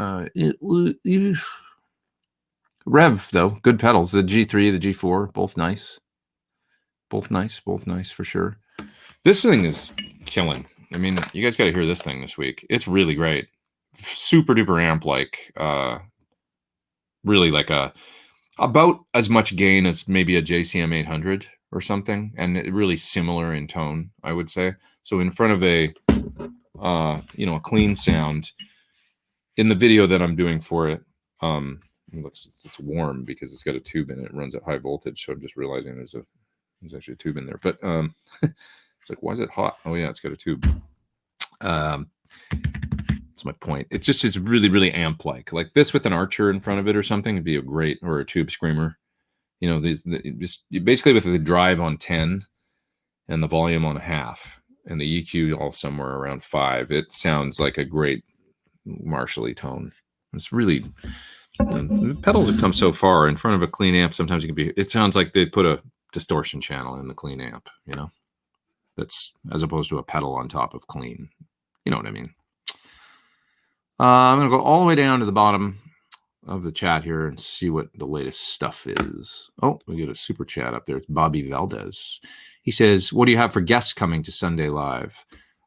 Rev though, good pedals. The G3, the G4, both nice. Both nice for sure. This thing is killing. I mean, you guys got to hear this thing this week. It's really great. Super duper amp, like really like about as much gain as maybe a JCM 800 or something, and really similar in tone, I would say. So in front of a clean sound, in the video that I'm doing for it, it's warm because it's got a tube in it. It runs at high voltage, so I'm just realizing there's actually a tube in there. But it's like, why is it hot? Oh yeah, it's got a tube. That's my point. It's really, really amp-like. Like this with an Archer in front of it or something would be a great, or a Tube Screamer. Basically with the drive on 10 and the volume on half and the EQ all somewhere around 5, it sounds like a great Marshall-y tone. It's really, the pedals have come so far. In front of a clean amp, sometimes it sounds like they put a distortion channel in the clean amp, that's as opposed to a pedal on top of clean. You know what I mean? I'm going to go all the way down to the bottom of the chat here and see what the latest stuff is. Oh, we get a super chat up there. It's Bobby Valdez. He says, what do you have for guests coming to Sunday Live?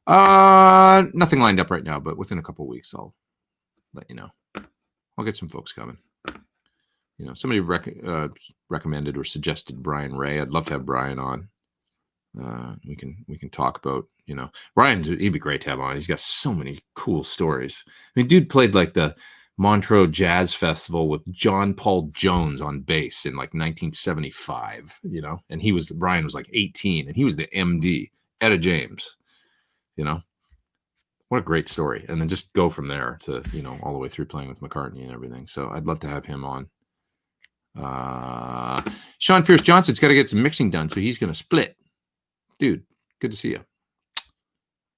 Nothing lined up right now, but within a couple of weeks, I'll let you know. I'll get some folks coming. Somebody recommended or suggested Brian Ray. I'd love to have Brian on. We can talk about, Brian, he'd be great to have on. He's got so many cool stories. I mean, dude played like the Montreux Jazz Festival with John Paul Jones on bass in like 1975, and Brian was like 18 and he was the MD, Etta James, what a great story. And then just go from there to, all the way through playing with McCartney and everything. So I'd love to have him on. Sean Pierce Johnson's got to get some mixing done, so he's going to split. Dude, good to see you.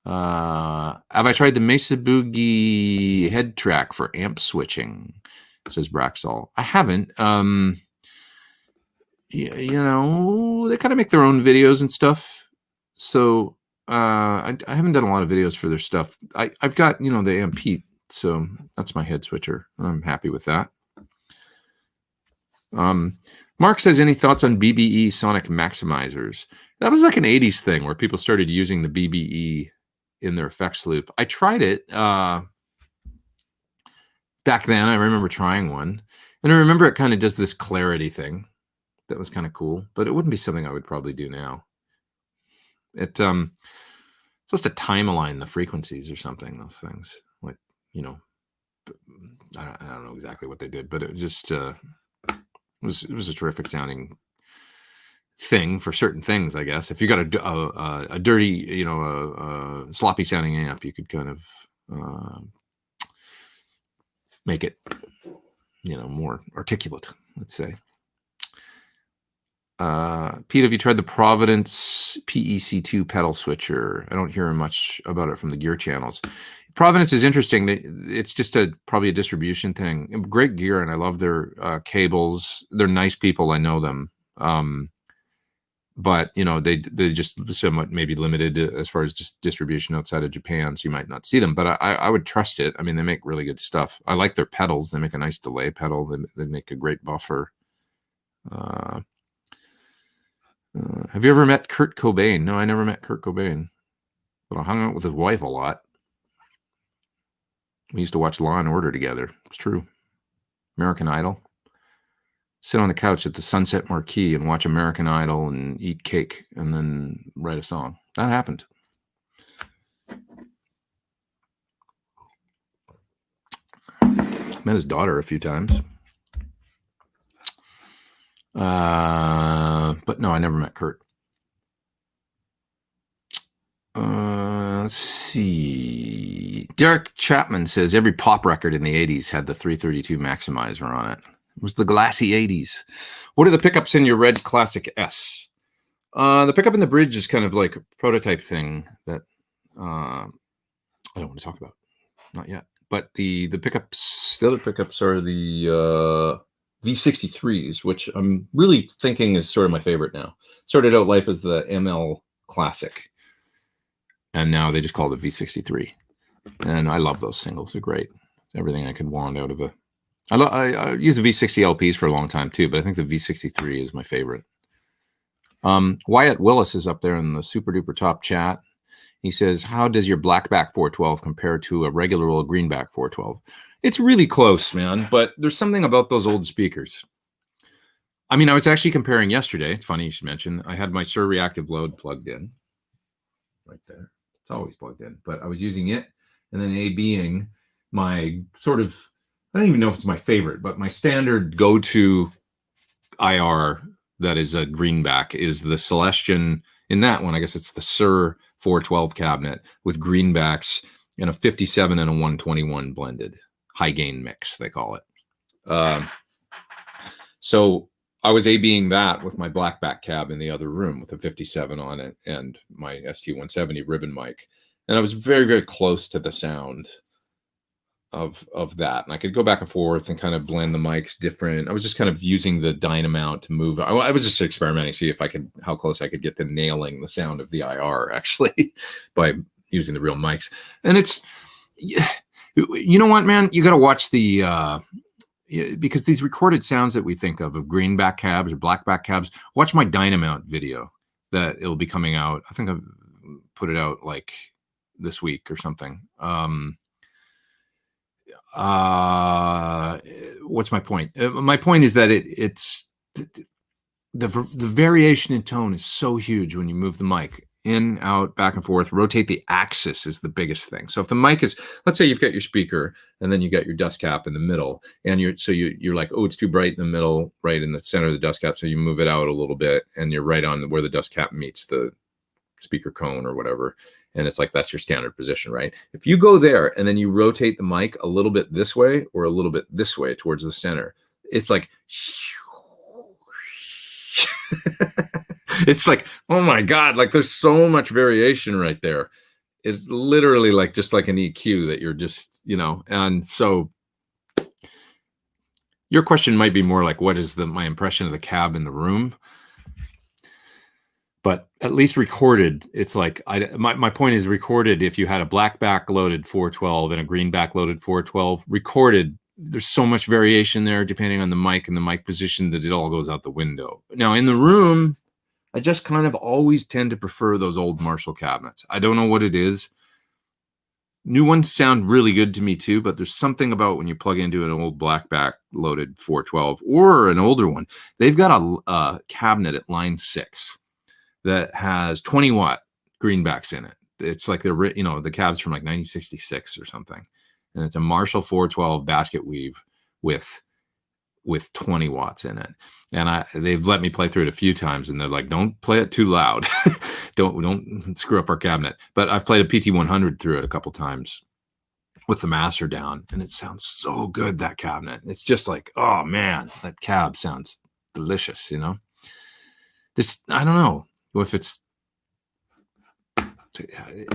Have I tried the Mesa Boogie head track for amp switching? Says Braxall. I haven't. They kind of make their own videos and stuff. So I haven't done a lot of videos for their stuff. I've got, the amp Pete, so that's my head switcher. I'm happy with that. Mark says, any thoughts on BBE sonic maximizers? That was like an 80s thing where people started using the BBE in their effects loop. I tried it back then. I remember trying one. And I remember it kind of does this clarity thing. That was kind of cool. But it wouldn't be something I would probably do now. It's supposed to time align the frequencies or something, those things. Like, I don't know exactly what they did. But it just it was a terrific sounding thing for certain things, I guess. If you got a dirty, a sloppy sounding amp, you could kind of make it, more articulate, let's say. Pete, have you tried the Providence PEC2 pedal switcher? I don't hear much about it from the gear channels. Providence is interesting. It's just probably a distribution thing. Great gear, and I love their cables. They're nice people. I know them. But they just somewhat maybe limited as far as just distribution outside of Japan, so you might not see them. But I would trust it. I mean, they make really good stuff. I like their pedals. They make a nice delay pedal. They make a great buffer. Have you ever met Kurt Cobain? No, I never met Kurt Cobain. but I hung out with his wife a lot. We used to watch Law and Order together. It's true. American Idol. Sit on the couch at the Sunset Marquee and watch American Idol and eat cake and then write a song. That happened. Met his daughter a few times. But no, I never met Kurt. Let's see. Derek Chapman says every pop record in the 80s had the 332 maximizer on it. It was the glassy 80s. What are the pickups in your red Classic S? The pickup in the bridge is kind of like a prototype thing that I don't want to talk about. Not yet. But the pickups, the other pickups are the V63s, which I'm really thinking is sort of my favorite now. Started out life as the ML Classic, and now they just call it the V63. And I love those singles. They're great. Everything I could want out of a... I use the V60 LPs for a long time too, but I think the V63 is my favorite. Wyatt Willis is up there in the super duper top chat. He says, how does your blackback 412 compare to a regular old greenback 412? It's really close, man, but there's something about those old speakers. I mean, I was actually comparing yesterday. It's funny you should mention. I had my Mxr reactive load plugged in right there. It's always plugged in, but I was using it, and then A being my sort of, I don't even know if it's my favorite, but my standard go-to IR that is a greenback is the Celestion. In that one, I guess it's the Mxr 412 cabinet with greenbacks and a 57 and a 121 blended high gain mix, they call it. So I was A-being that with my blackback cab in the other room with a 57 on it and my ST170 ribbon mic. And I was very, very close to the sound of that. And I could go back and forth and kind of blend the mics different. I was just kind of using the Dynamount to move. I was just experimenting, see if I could, how close I could get to nailing the sound of the IR actually by using the real mics. And it's, you know what, man, you got to watch the, because these recorded sounds that we think of greenback cabs or blackback cabs, watch my Dynamount video that it'll be coming out. I think I've put it out like this week or something. What's my point? My point is that it's the variation in tone is so huge when you move the mic in, out, back and forth. Rotate the axis is the biggest thing. So if the mic is, let's say you've got your speaker and then you got your dust cap in the middle, and you're like, oh, it's too bright in the middle, right in the center of the dust cap. So you move it out a little bit, and you're right on where the dust cap meets the speaker cone or whatever. And it's like, that's your standard position, right? If you go there and then you rotate the mic a little bit this way or a little bit this way towards the center, it's like, it's like, oh my God, like there's so much variation right there. It's literally like, just like an EQ that you're just, you know, and so your question might be more like, what is my impression of the cab in the room? But at least recorded, it's like, my point is recorded, if you had a blackback loaded 412 and a greenback loaded 412, recorded, there's so much variation there depending on the mic and the mic position that it all goes out the window. Now in the room, I just kind of always tend to prefer those old Marshall cabinets. I don't know what it is. New ones sound really good to me too, but there's something about when you plug into an old blackback loaded 412 or an older one, they've got a cabinet at line 6 that has 20 watt greenbacks in it. It's like the cabs from like 1966 or something. And it's a Marshall 412 basket weave with 20 watts in it. And they've let me play through it a few times, and they're like, don't play it too loud. don't screw up our cabinet. But I've played a PT100 through it a couple times with the master down, and it sounds so good, that cabinet. It's just like, oh man, that cab sounds delicious, you know? I don't know if it's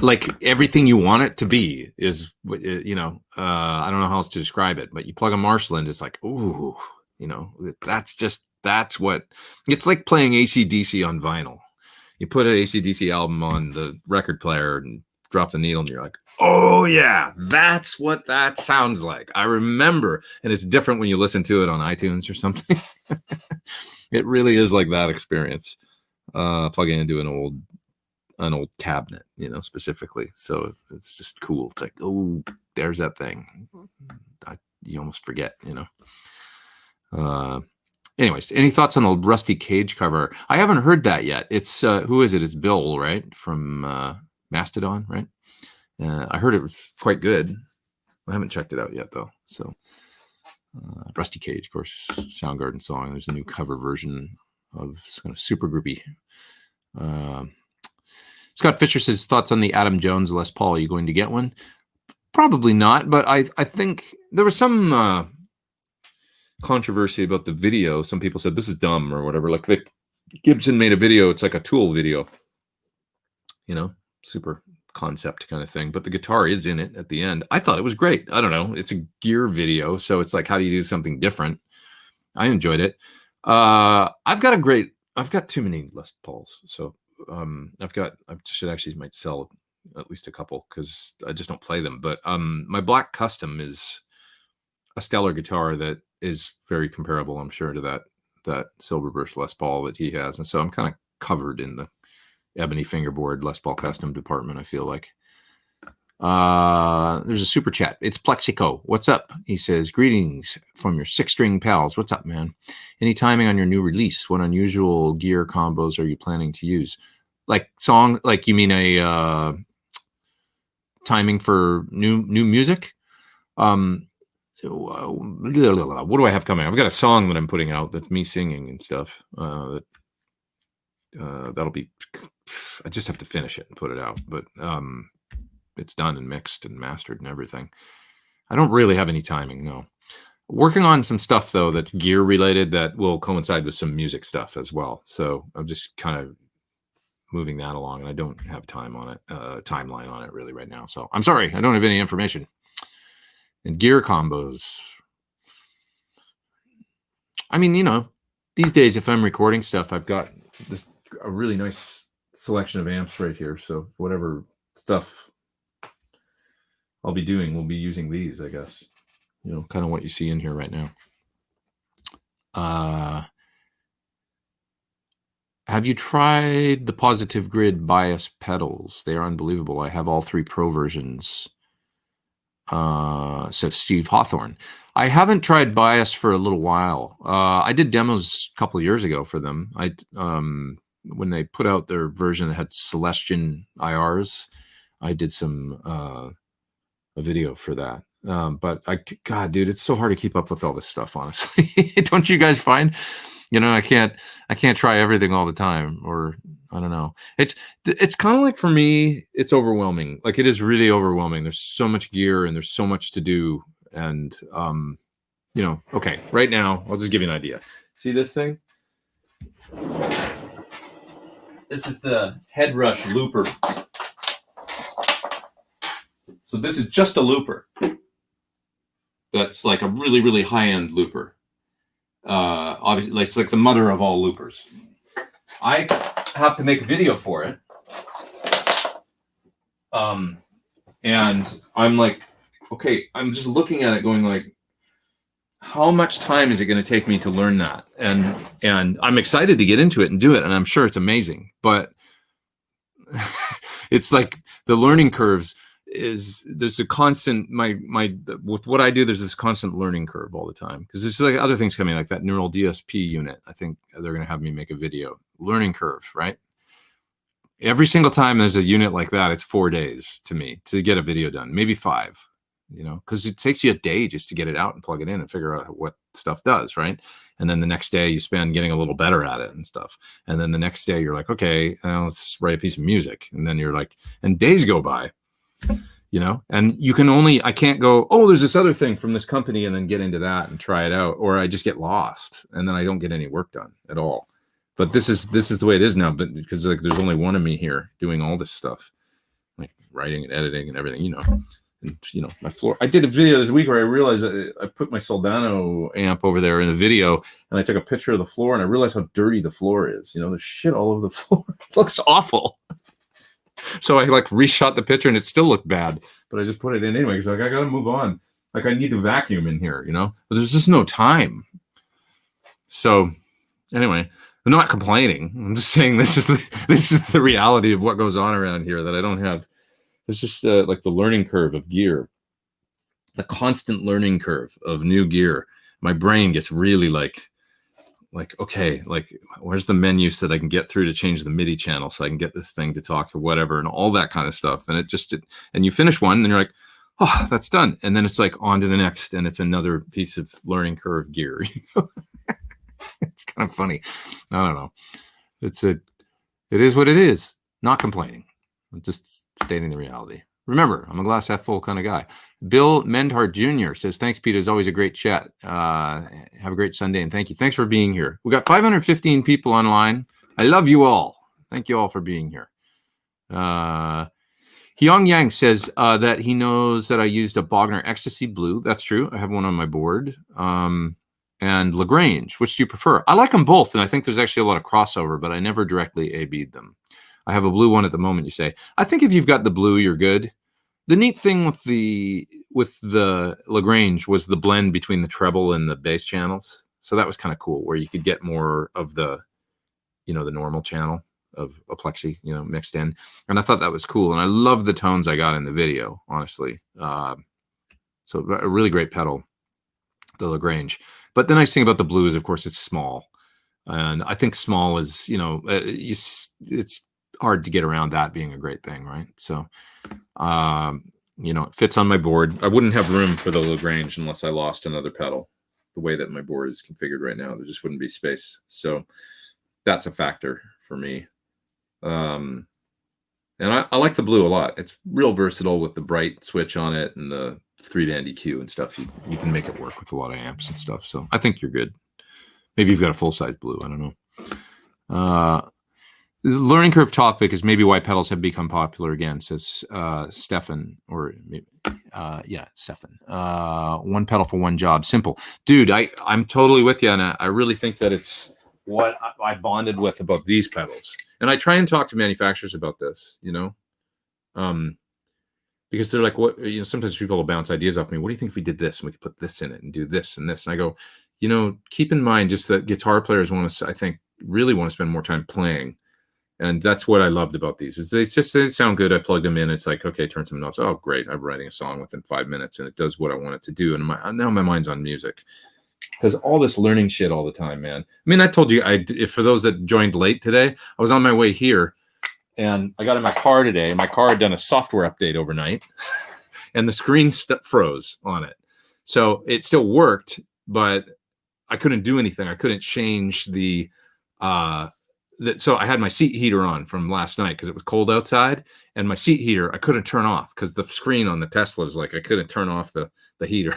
like everything you want it to be is, you know, I don't know how else to describe it, but you plug a Marshall in, it's like, ooh, you know, that's what it's like playing AC/DC on vinyl. You put an AC/DC album on the record player and drop the needle, and you're like, oh yeah, that's what that sounds like. I remember. And it's different when you listen to it on iTunes or something. It really is like that experience. Plugging into an old an old cabinet, you know, specifically. So it's just cool. It's like, oh, there's that thing. You almost forget, you know. Anyways, any thoughts on the Rusty Cage cover? I haven't heard that yet. It's who is it? It's Bill, right? From Mastodon, right? I heard it was quite good. I haven't checked it out yet, though. So Rusty Cage, of course, Soundgarden song. There's a new cover version of kind of super groupy. Scott Fisher says, thoughts on the Adam Jones Les Paul. Are you going to get one? Probably not, but I think there was some controversy about the video. Some people said this is dumb or whatever. Like Gibson made a video. It's like a Tool video, you know, super concept kind of thing. But the guitar is in it at the end. I thought it was great. I don't know. It's a gear video, so it's like, how do you do something different? I enjoyed it. I've got too many Les Pauls, so I should actually might sell at least a couple because I just don't play them. But my Black Custom is a stellar guitar that is very comparable, I'm sure, to that Silverburst Les Paul that he has, and so I'm kind of covered in the ebony fingerboard Les Paul custom department, I feel like. There's a super chat. It's Plexico. What's up? He says, greetings from your 6-string pals. What's up, man? Any timing on your new release? What unusual gear combos are you planning to use? Like you mean a timing for new music? What do I have coming? I've got a song that I'm putting out that's me singing and stuff. That'll be, I just have to finish it and put it out, but it's done and mixed and mastered and everything. I don't really have any timing, no. Working on some stuff though that's gear related that will coincide with some music stuff as well. So I'm just kind of moving that along, and I don't have timeline on it really right now. So I'm sorry, I don't have any information. And gear combos. I mean, you know, these days if I'm recording stuff, I've got a really nice selection of amps right here. So whatever stuff I'll be doing, we'll be using these, I guess. You know, kind of what you see in here right now. Have you tried the Positive Grid bias pedals? They are unbelievable. I have all 3 Pro versions. Says Steve Hawthorne. I haven't tried bias for a little while. I did demos a couple of years ago for them. When they put out their version that had Celestion IRs, I did a video for that. But God, dude, it's so hard to keep up with all this stuff, honestly. Don't you guys find? You know, I can't try everything all the time, or I don't know. It's kind of like, for me, it's overwhelming. Like, it is really overwhelming. There's so much gear and there's so much to do. And, you know, okay, right now, I'll just give you an idea. See this thing? This is the Head Rush looper. So this is just a looper. That's like a really, really high-end looper. Obviously, like, it's like the mother of all loopers. I have to make a video for it. And I'm like, okay, I'm just looking at it going like, how much time is it going to take me to learn that? And I'm excited to get into it and do it. And I'm sure it's amazing, but it's like the learning curves there's a constant, with what I do, there's this constant learning curve all the time. Because there's like other things coming, like that neural DSP unit. I think they're going to have me make a video. Learning curve, right? Every single time there's a unit like that, it's 4 days to me to get a video done, maybe 5, you know, because it takes you a day just to get it out and plug it in and figure out what stuff does, right? And then the next day you spend getting a little better at it and stuff. And then the next day you're like, okay, let's write a piece of music. And then you're like, and days go by. You know, and I can't go, oh, there's this other thing from this company, and then get into that and try it out, or I just get lost and then I don't get any work done at all. But this is the way it is now, but because like there's only one of me here doing all this stuff, like writing and editing and everything, you know. And you know, my floor. I did a video this week where I realized I put my Soldano amp over there in the video, and I took a picture of the floor, and I realized how dirty the floor is. You know, there's shit all over the floor. It looks awful. So I like reshot the picture and it still looked bad, but I just put it in anyway because like I gotta move on. Like I need to vacuum in here, you know. But there's just no time. So anyway, I'm not complaining. I'm just saying this is the reality of what goes on around here, that I don't have. It's just like the learning curve of gear, the constant learning curve of new gear. My brain gets really like, okay, like where's the menu so that I can get through to change the MIDI channel so I can get this thing to talk to whatever and all that kind of stuff. And and you finish one and you're like, oh, that's done. And then it's like on to the next, and it's another piece of learning curve gear. It's kind of funny. I don't know. It is what it is. Not complaining. I'm just stating the reality. Remember, I'm a glass half full kind of guy. Bill Mendhart Jr. says, thanks, Pete. It's always a great chat. Have a great Sunday, and thank you. Thanks for being here. We got 515 people online. I love you all. Thank you all for being here. Hyung Yang says that he knows that I used a Bogner Ecstasy Blue. That's true. I have one on my board. And Lagrange. Which do you prefer? I like them both, and I think there's actually a lot of crossover, but I never directly A-B'd them. I have a blue one at the moment, you say. I think if you've got the blue, you're good. The neat thing with the Lagrange was the blend between the treble and the bass channels. So that was kind of cool, where you could get more of the, the normal channel of a plexi, mixed in. And I thought that was cool. And I love the tones I got in the video, honestly. So a really great pedal, the Lagrange. But the nice thing about the blue is, of course, it's small. And I think small is, it's hard to get around that being a great thing, right? So, it fits on my board. I wouldn't have room for the Lagrange unless I lost another pedal. The way that my board is configured right now, there just wouldn't be space. So that's a factor for me. And I like the blue a lot. It's real versatile with the bright switch on it and the 3-band EQ and stuff. You can make it work with a lot of amps and stuff. So I think you're good. Maybe you've got a full-size blue. I don't know. The learning curve topic is maybe why pedals have become popular again, says Stefan. Or maybe, Stefan. One pedal for one job. Simple. Dude, I'm totally with you. And I really think that it's what I bonded with about these pedals. And I try and talk to manufacturers about this, because they're like, what, sometimes people will bounce ideas off me. What do you think if we did this and we could put this in it and do this and this? And I go, keep in mind just that guitar players really want to spend more time playing. And that's what I loved about these is they sound good. I plugged them in. It's like, okay, turn some knobs. Oh, great. I'm writing a song within 5 minutes and it does what I want it to do. And now my mind's on music. Because all this learning shit all the time, man. I mean, I told you, if for those that joined late today, I was on my way here and I got in my car today. My car had done a software update overnight and the screen froze on it. So it still worked, but I couldn't do anything. I couldn't change so I had my seat heater on from last night because it was cold outside, and my seat heater I couldn't turn off because the screen on the Tesla is like I couldn't turn off the heater.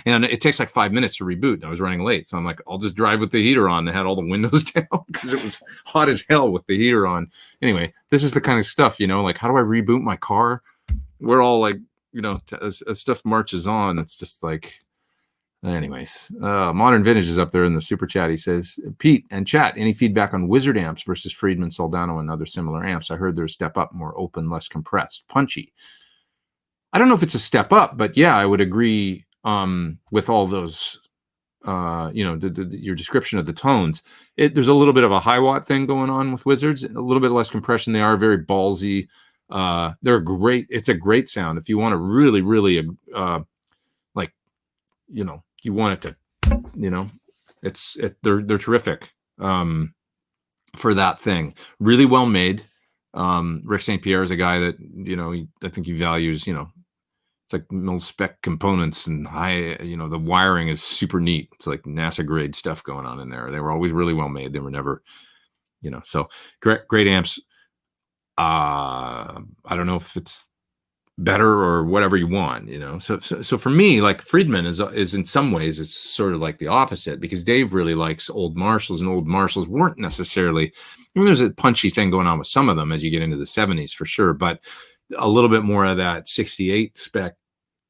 And it takes like 5 minutes to reboot, and I was running late, so I'm like, I'll just drive with the heater on. And had all the windows down because it was hot as hell with the heater on. Anyway, this is the kind of stuff, like, how do I reboot my car? We're all like, as stuff marches on, it's just like. Anyways, Modern Vintage is up there in the super chat. He says, Pete and chat, any feedback on Wizard amps versus Friedman, Soldano, and other similar amps? I heard they're a step up, more open, less compressed, punchy. I don't know if it's a step up, but yeah, I would agree with all those, your description of the tones. There's a little bit of a high watt thing going on with Wizards, a little bit less compression. They are very ballsy. They're great. It's a great sound. If you want to really, really, you want it to, they're terrific for that thing. Really well made. Rick St. Pierre is a guy that, I think he values, it's like mil-spec components and high, the wiring is super neat. It's like NASA grade stuff going on in there. They were always really well made. They were never, so great amps. I don't know if it's better or whatever you want, so for me, like Friedman is in some ways it's sort of like the opposite, because Dave really likes old Marshalls, and old Marshalls weren't necessarily, there's a punchy thing going on with some of them as you get into the 70s for sure, but a little bit more of that 68 spec,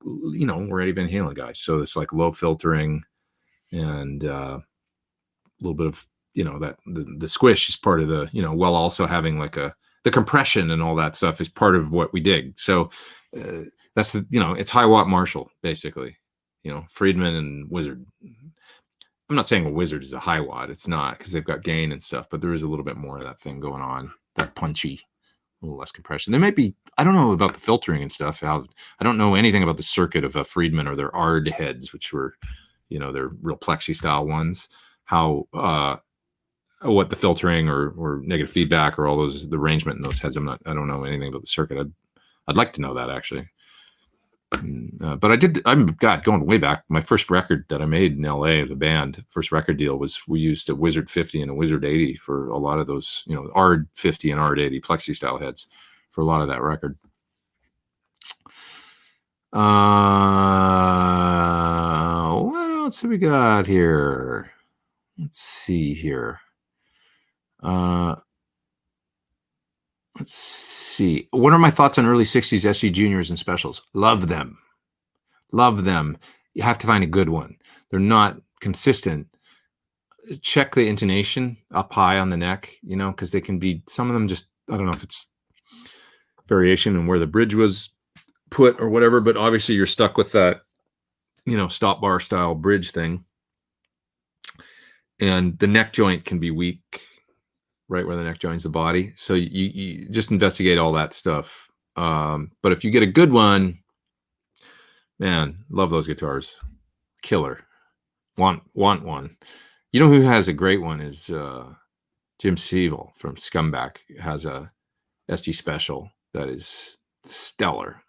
we're Eddie Van Halen guys, so it's like low filtering and a little bit of that the squish is part of the while also having like the compression and all that stuff is part of what we dig. So that's it's high watt Marshall basically, Friedman and Wizard. I'm not saying a Wizard is a high watt. It's not, because they've got gain and stuff, but there is a little bit more of that thing going on, that punchy, a little less compression. There might be, I don't know about the filtering and stuff. I don't know anything about the circuit of a Friedman or their ARD heads, which were, their real plexi style ones. How, what the filtering or negative feedback or all those, the arrangement in those heads. I don't know anything about the circuit. I'd like to know that, actually. But I'm going way back. My first record that I made in LA, the band, first record deal was, we used a Wizard 50 and a Wizard 80 for a lot of those, ARD 50 and ARD 80 plexi style heads for a lot of that record. What else have we got here? Let's see here. Let's see. What are my thoughts on early 60s SG Juniors and specials? Love them. Love them. You have to find a good one. They're not consistent. Check the intonation up high on the neck, because they can be, some of them just, I don't know if it's variation in where the bridge was put or whatever, but obviously you're stuck with that, stop bar style bridge thing. And the neck joint can be weak, right where the neck joins the body. So you just investigate all that stuff. But if you get a good one, man, love those guitars. Killer. Want one. You know who has a great one is Jim Siebel from Scumbag. Has a SG Special that is stellar.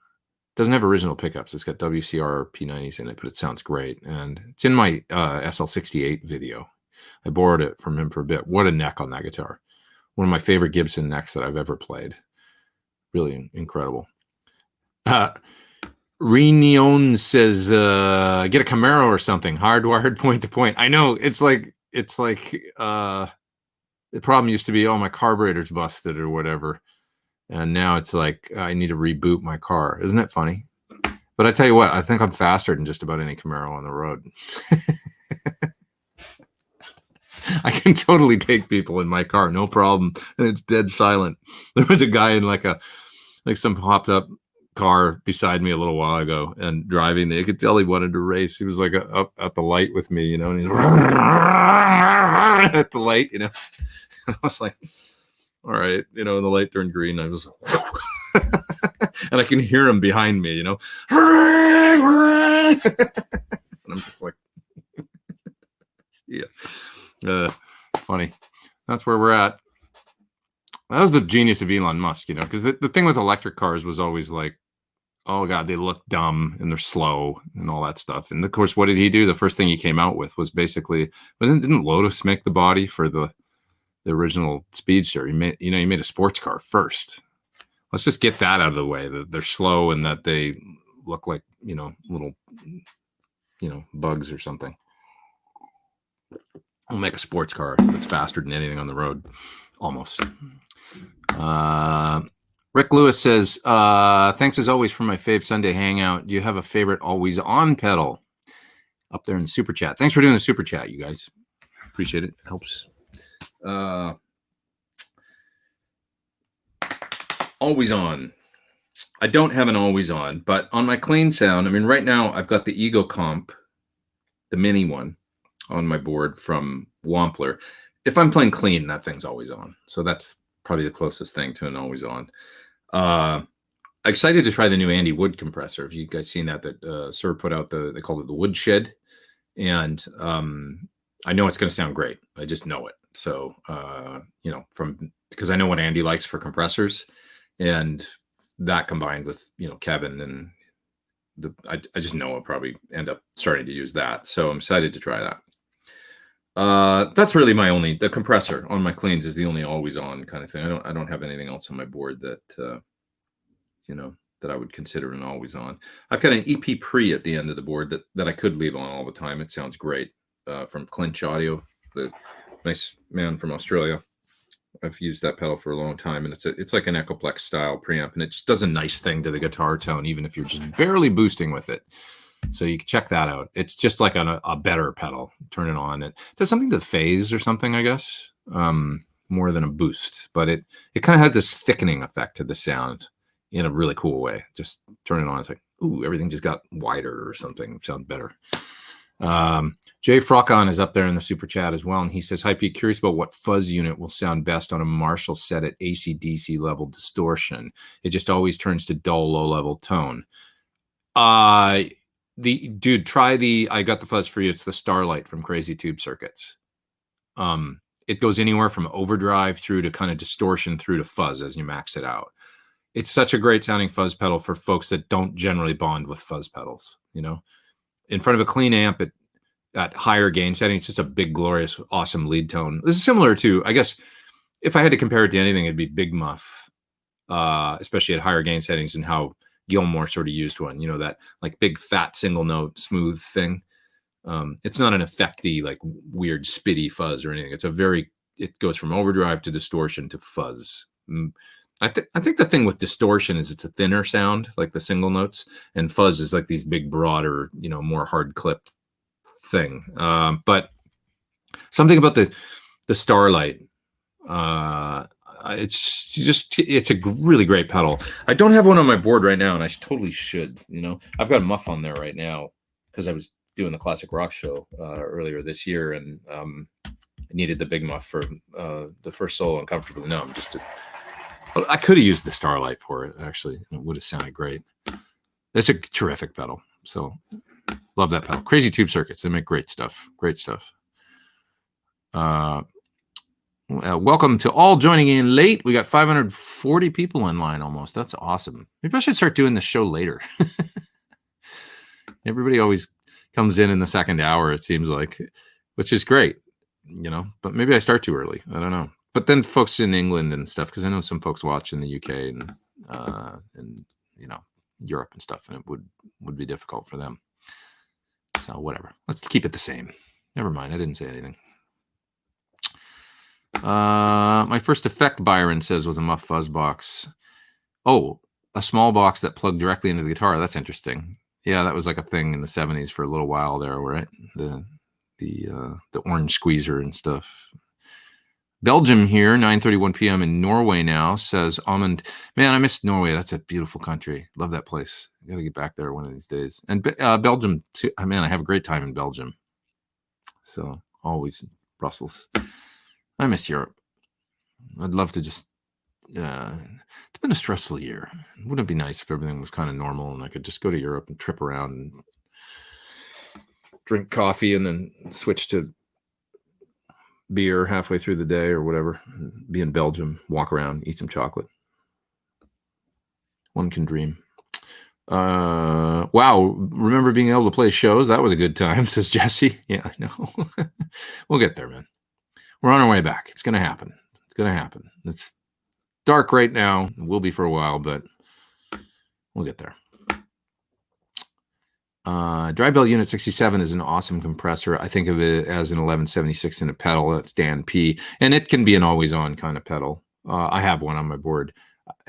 Doesn't have original pickups. It's got WCR P90s in it, but it sounds great. And it's in my SL68 video. I borrowed it from him for a bit. What a neck on that guitar. One of my favorite Gibson necks that I've ever played. Really incredible. Reunion says, get a Camaro or something. Hardwired point to point. I know, it's like the problem used to be, my carburetor's busted or whatever. And now it's like, I need to reboot my car. Isn't it funny? But I tell you what, I think I'm faster than just about any Camaro on the road. I can totally take people in my car, no problem. And it's dead silent. There was a guy in like some popped up car beside me a little while ago and driving. You could tell he wanted to race. He was like up at the light with me, and he's at the light, And I was like, all right, and the light turned green. I was and I can hear him behind me, and I'm just like, yeah. Funny. That's where we're at. That was the genius of Elon Musk, because the thing with electric cars was always like, oh God, they look dumb and they're slow and all that stuff. And of course, what did he do? The first thing he came out with was basically, didn't Lotus make the body for the original Speedster? He made a sports car first. Let's just get that out of the way, that they're slow and that they look like, little, bugs or something. We'll make a sports car that's faster than anything on the road. Almost. Rick Lewis says, thanks as always for my fave Sunday hangout. Do you have a favorite always on pedal? Up there in the super chat. Thanks for doing the super chat, you guys. Appreciate it. Helps. Always on. I don't have an always on, but on my clean sound, right now I've got the Ego Comp, the mini one, on my board from Wampler. If I'm playing clean, that thing's always on. So that's probably the closest thing to an always on. Excited to try the new Andy Wood compressor. Have you guys seen that Sir put out they call it the Wood Shed. And I know it's going to sound great. I just know it. So, because I know what Andy likes for compressors, and that combined with, Kevin and I just know I'll probably end up starting to use that. So I'm excited to try that. That's really the compressor on my cleans is the only always on kind of thing. I don't have anything else on my board that, that I would consider an always on. I've got an EP pre at the end of the board that I could leave on all the time. It sounds great. From Clinch Audio, the nice man from Australia. I've used that pedal for a long time, and it's like an Echoplex style preamp, and it just does a nice thing to the guitar tone, even if you're just barely boosting with it. So you can check that out. It's just like a better pedal. Turn it on. It does something to phase or something, I guess, more than a boost. But it kind of has this thickening effect to the sound in a really cool way. Just turn it on. It's like, ooh, everything just got wider or something. It sounds better. Jay Frocon is up there in the super chat as well, and he says, "Hi Pete, curious about what fuzz unit will sound best on a Marshall set at AC/DC level distortion. It just always turns to dull, low level tone." Try the. I got the fuzz for you. It's the Starlight from Crazy Tube Circuits. It goes anywhere from overdrive through to kind of distortion through to fuzz as you max it out. It's such a great sounding fuzz pedal for folks that don't generally bond with fuzz pedals. In front of a clean amp at higher gain settings, it's just a big, glorious, awesome lead tone. This is similar to, I guess, if I had to compare it to anything, it'd be Big Muff, especially at higher gain settings, and how Gilmore sort of used one. That like big, fat, single note, smooth thing. It's not an effecty, like weird, spitty fuzz or anything. It goes from overdrive to distortion to fuzz. I think the thing with distortion is it's a thinner sound, like the single notes, and fuzz is like these big, broader, more hard clipped thing. But something about the Starlight, it's a really great pedal. I don't have one on my board right now, and I totally should. I've got a muff on there right now because I was doing the classic rock show earlier this year, and I needed the big muff for the first solo Uncomfortably Numb. I could have used the Starlight for it, actually. It would have sounded great. It's a terrific pedal. So love that pedal. Crazy Tube Circuits. They make great stuff. Great stuff. Welcome to all joining in late. We got 540 people in line almost. That's awesome. Maybe I should start doing this show later. Everybody always comes in the second hour, it seems like, which is great, but maybe I start too early. I don't know. But then folks in England and stuff, because I know some folks watch in the UK and Europe and stuff, and it would be difficult for them. So whatever. Let's keep it the same. Never mind. I didn't say anything. My first effect, Byron says, was a Muff Fuzz box. Oh, a small box that plugged directly into the guitar. That's interesting. Yeah, that was like a thing in the 70s for a little while there, right? The orange squeezer and stuff. Belgium here, 9:31 p.m. in Norway now, says Almond. Man, I miss Norway. That's a beautiful country. Love that place. Got to get back there one of these days. And Belgium too. Man, I have a great time in Belgium. So always Brussels. I miss Europe. I'd love to just. It's been a stressful year. Wouldn't it be nice if everything was kind of normal and I could just go to Europe and trip around and drink coffee and then switch to beer halfway through the day or whatever, be in Belgium, walk around, eat some chocolate. One can dream. Wow, remember being able to play shows? That was a good time, says Jesse. Yeah, I know. We'll get there, man. We're on our way back. It's going to happen. It's going to happen. It's dark right now. It will be for a while, but we'll get there. Dry Bell Unit 67 is an awesome compressor. I think of it as an 1176 in a pedal. That's Dan P. And it can be an always-on kind of pedal. I have one on my board,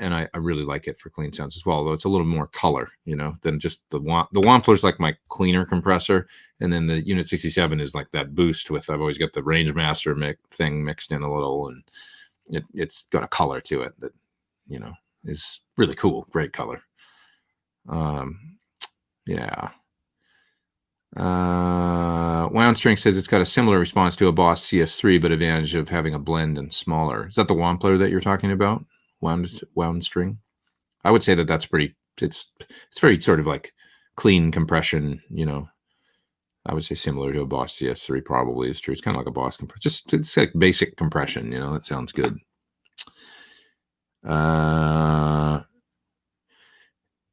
and I really like it for clean sounds as well, although it's a little more color, than just the Wampler's like my cleaner compressor, and then the Unit 67 is like that boost with, I've always got the Range Master thing mixed in a little, and it's got a color to it that, is really cool. Great color. Yeah. Wound String says it's got a similar response to a Boss CS3, but advantage of having a blend and smaller. Is that the Wampler that you're talking about? Wound String? I would say that's pretty, it's very sort of like clean compression, I would say similar to a Boss CS3 probably is true. It's kind of like a Boss compressor. It's like basic compression, that sounds good.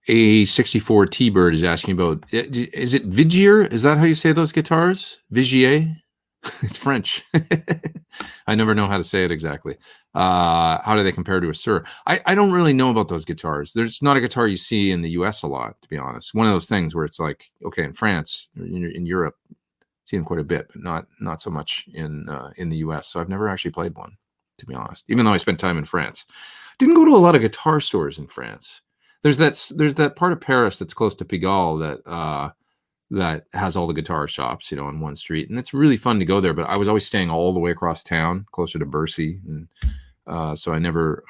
A64 T-Bird is asking about, is it Vigier? Is that how you say those guitars? Vigier? It's French. I never know how to say it exactly. How do they compare to a Sur? I don't really know about those guitars. There's not a guitar you see in the US a lot, to be honest. One of those things where it's like, okay, in France, in Europe, see them quite a bit, but not so much in the US. So I've never actually played one, to be honest, even though I spent time in France. Didn't go to a lot of guitar stores in France. There's that part of Paris that's close to Pigalle that has all the guitar shops, on one street, and it's really fun to go there. But I was always staying all the way across town, closer to Bercy, and so I never.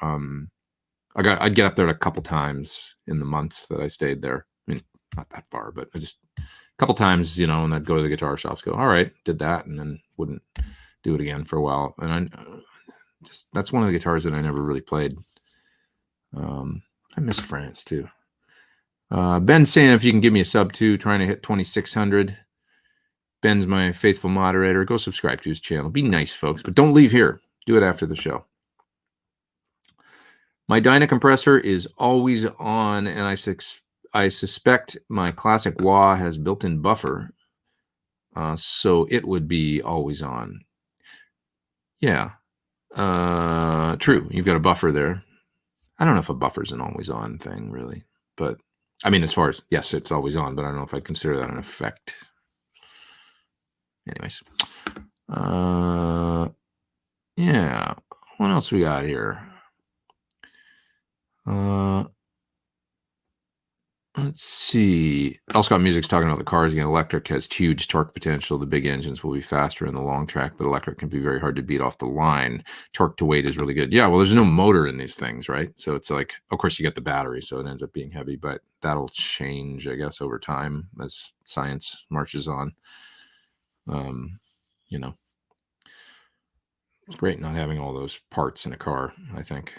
I'd get up there a couple times in the months that I stayed there. I mean, not that far, but I just couple times, you know, and I'd go to the guitar shops, go, all right, did that, and then wouldn't do it again for a while. And that's one of the guitars that I never really played. I miss France too. Ben's saying if you can give me a sub too, trying to hit 2,600. Ben's my faithful moderator. Go subscribe to his channel. Be nice, folks, but don't leave here. Do it after the show. My Dyna compressor is always on, and I suspect my classic wah has built-in buffer, so it would be always on. Yeah, true. You've got a buffer there. I don't know if a buffer's an always on thing, really, but I mean, as far as, yes, it's always on, but I don't know if I'd consider that an effect. Anyways, yeah. What else we got here? Let's see. Elscott Music's talking about the cars again. Electric has huge torque potential. The big engines will be faster in the long track, but electric can be very hard to beat off the line. Torque to weight is really good. Yeah, well, there's no motor in these things, right? So it's like, of course, you get the battery, so it ends up being heavy, but that'll change, I guess, over time as science marches on. You know, it's great not having all those parts in a car, I think.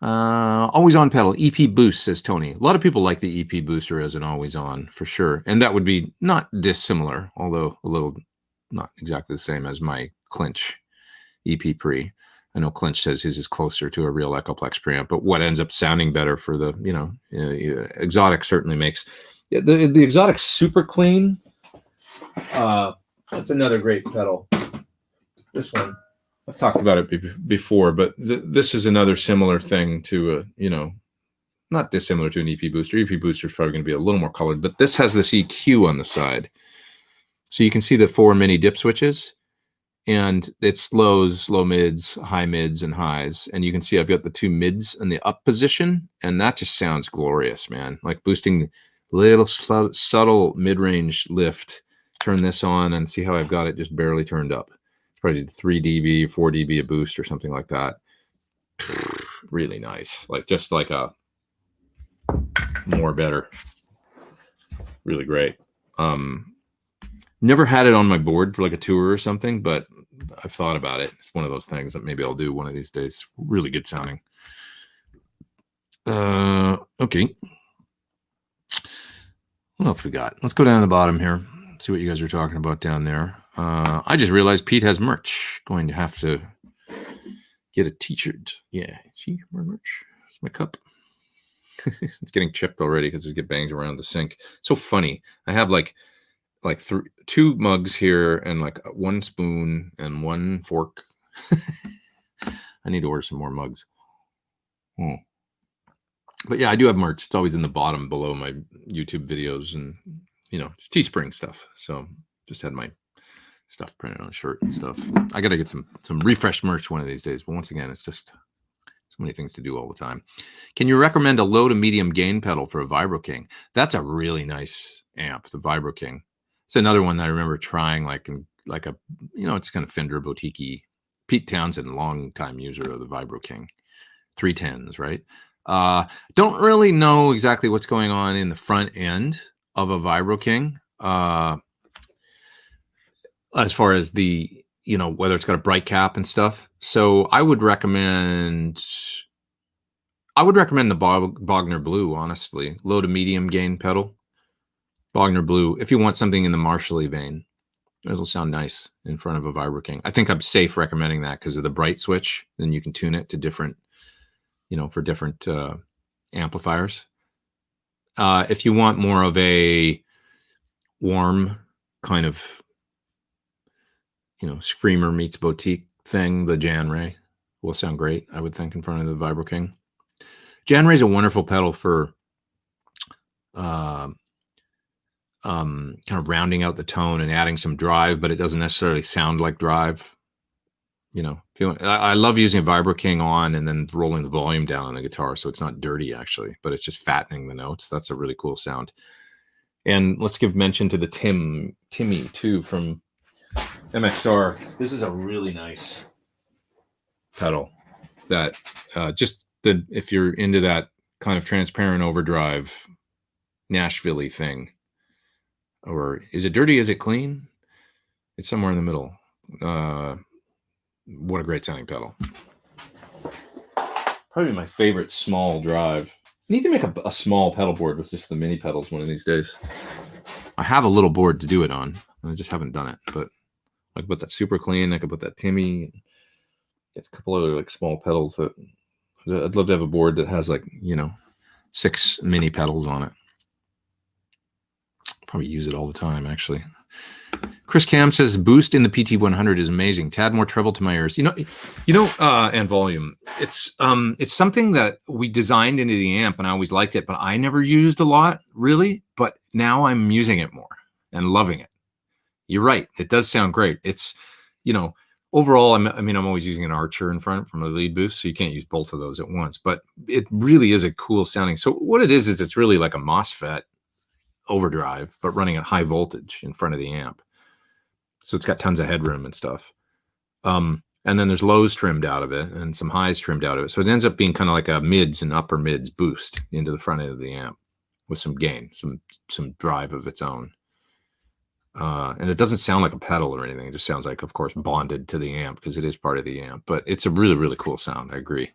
Always on pedal, EP boost, says Tony. A lot of people like the EP booster as an always on for sure. And that would be not dissimilar, although a little not exactly the same as my Clinch EP pre. I know Clinch says his is closer to a real Echoplex preamp, but what ends up sounding better for the, you know, Exotic certainly makes the Exotic super clean. That's another great pedal. This one. I've talked about it before, but this is another similar thing to you know, not dissimilar to an EP booster. EP booster is probably going to be a little more colored, but this has this EQ on the side. So you can see the 4 mini dip switches, and it's lows, low mids, high mids, and highs. And you can see I've got the 2 mids in the up position, and that just sounds glorious, man. Like boosting little subtle mid-range lift. Turn this on and see how I've got it just barely turned up. Probably 3 dB, 4 dB a boost or something like that. Really nice. Like just like a more better. Really great. Never had it on my board for like a tour or something, but I've thought about it. It's one of those things that maybe I'll do one of these days. Really good sounding. Okay. What else we got? Let's go down to the bottom here. See what you guys are talking about down there. I just realized Pete has merch. Going to have to get a t-shirt. Yeah, see my merch. It's my cup. It's getting chipped already because it bangs around the sink. So funny. I have like 2 mugs here and like 1 spoon and 1 fork. I need to order some more mugs. But yeah, I do have merch. It's always in the bottom below my YouTube videos, and you know, it's Teespring stuff. So just had my stuff printed on a shirt and stuff. I got to get some refresh merch one of these days. But once again, it's just so many things to do all the time. Can you recommend a low to medium gain pedal for a Vibro King? That's a really nice amp, the Vibro King. It's another one that I remember trying, like a, you know, it's kind of Fender boutique-y. Pete Townsend, long-time user of the Vibro King. 310s, right? Don't really know exactly what's going on in the front end of a Vibro King. As far as the, you know, whether it's got a bright cap and stuff. So I would recommend the Bogner Blue, honestly. Low to medium gain pedal. Bogner Blue. If you want something in the Marshall vein, it'll sound nice in front of a Vibro King. I think I'm safe recommending that because of the bright switch. Then you can tune it to different, you know, for different amplifiers. If you want more of a warm kind of, you know, screamer meets boutique thing, the Jan Ray will sound great, I would think, in front of the Vibro King. Jan Ray is a wonderful pedal for kind of rounding out the tone and adding some drive, but it doesn't necessarily sound like drive. You know, I love using a Vibro King on and then rolling the volume down on the guitar, so it's not dirty actually, but it's just fattening the notes. That's a really cool sound. And let's give mention to the Timmy too from Mxr. This is a really nice pedal that if you're into that kind of transparent overdrive Nashville-y thing, Or is it dirty? Is it clean? It's somewhere in the middle. What a great sounding pedal. Probably my favorite small drive. I need to make a small pedal board with just the mini pedals one of these days. I have a little board to do it on. I just haven't done it. But I could put that super clean. I could put that Timmy. Get a couple other like small pedals that I'd love to have a board that has like, 6 mini pedals on it. Probably use it all the time, actually. Chris Cam says boost in the PT100 is amazing. Tad more treble to my ears. And volume. It's something that we designed into the amp, and I always liked it, but I never used a lot, really. But now I'm using it more and loving it. You're right. It does sound great. It's, overall, I'm always using an Archer in front from a lead boost, so you can't use both of those at once. But it really is a cool sounding. So what it is it's really like a MOSFET overdrive, but running at high voltage in front of the amp. So it's got tons of headroom and stuff. And then there's lows trimmed out of it and some highs trimmed out of it. So it ends up being kind of like a mids and upper mids boost into the front end of the amp with some gain, some drive of its own. And it doesn't sound like a pedal or anything. It just sounds like, of course, bonded to the amp because it is part of the amp. But it's a really, really cool sound. I agree.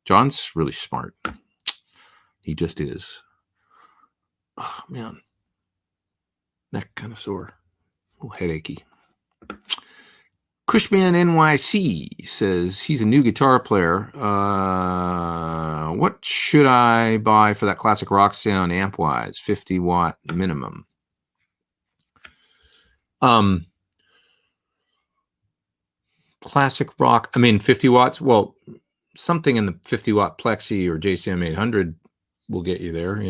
John's really smart. He just is. Oh, man. Neck kind of sore. A little headachy. Cushman NYC says he's a new guitar player. What should I buy for that classic rock sound amp-wise? 50 watt minimum. Classic rock. 50 watts. Well, something in the 50 watt Plexi or JCM 800 will get you there.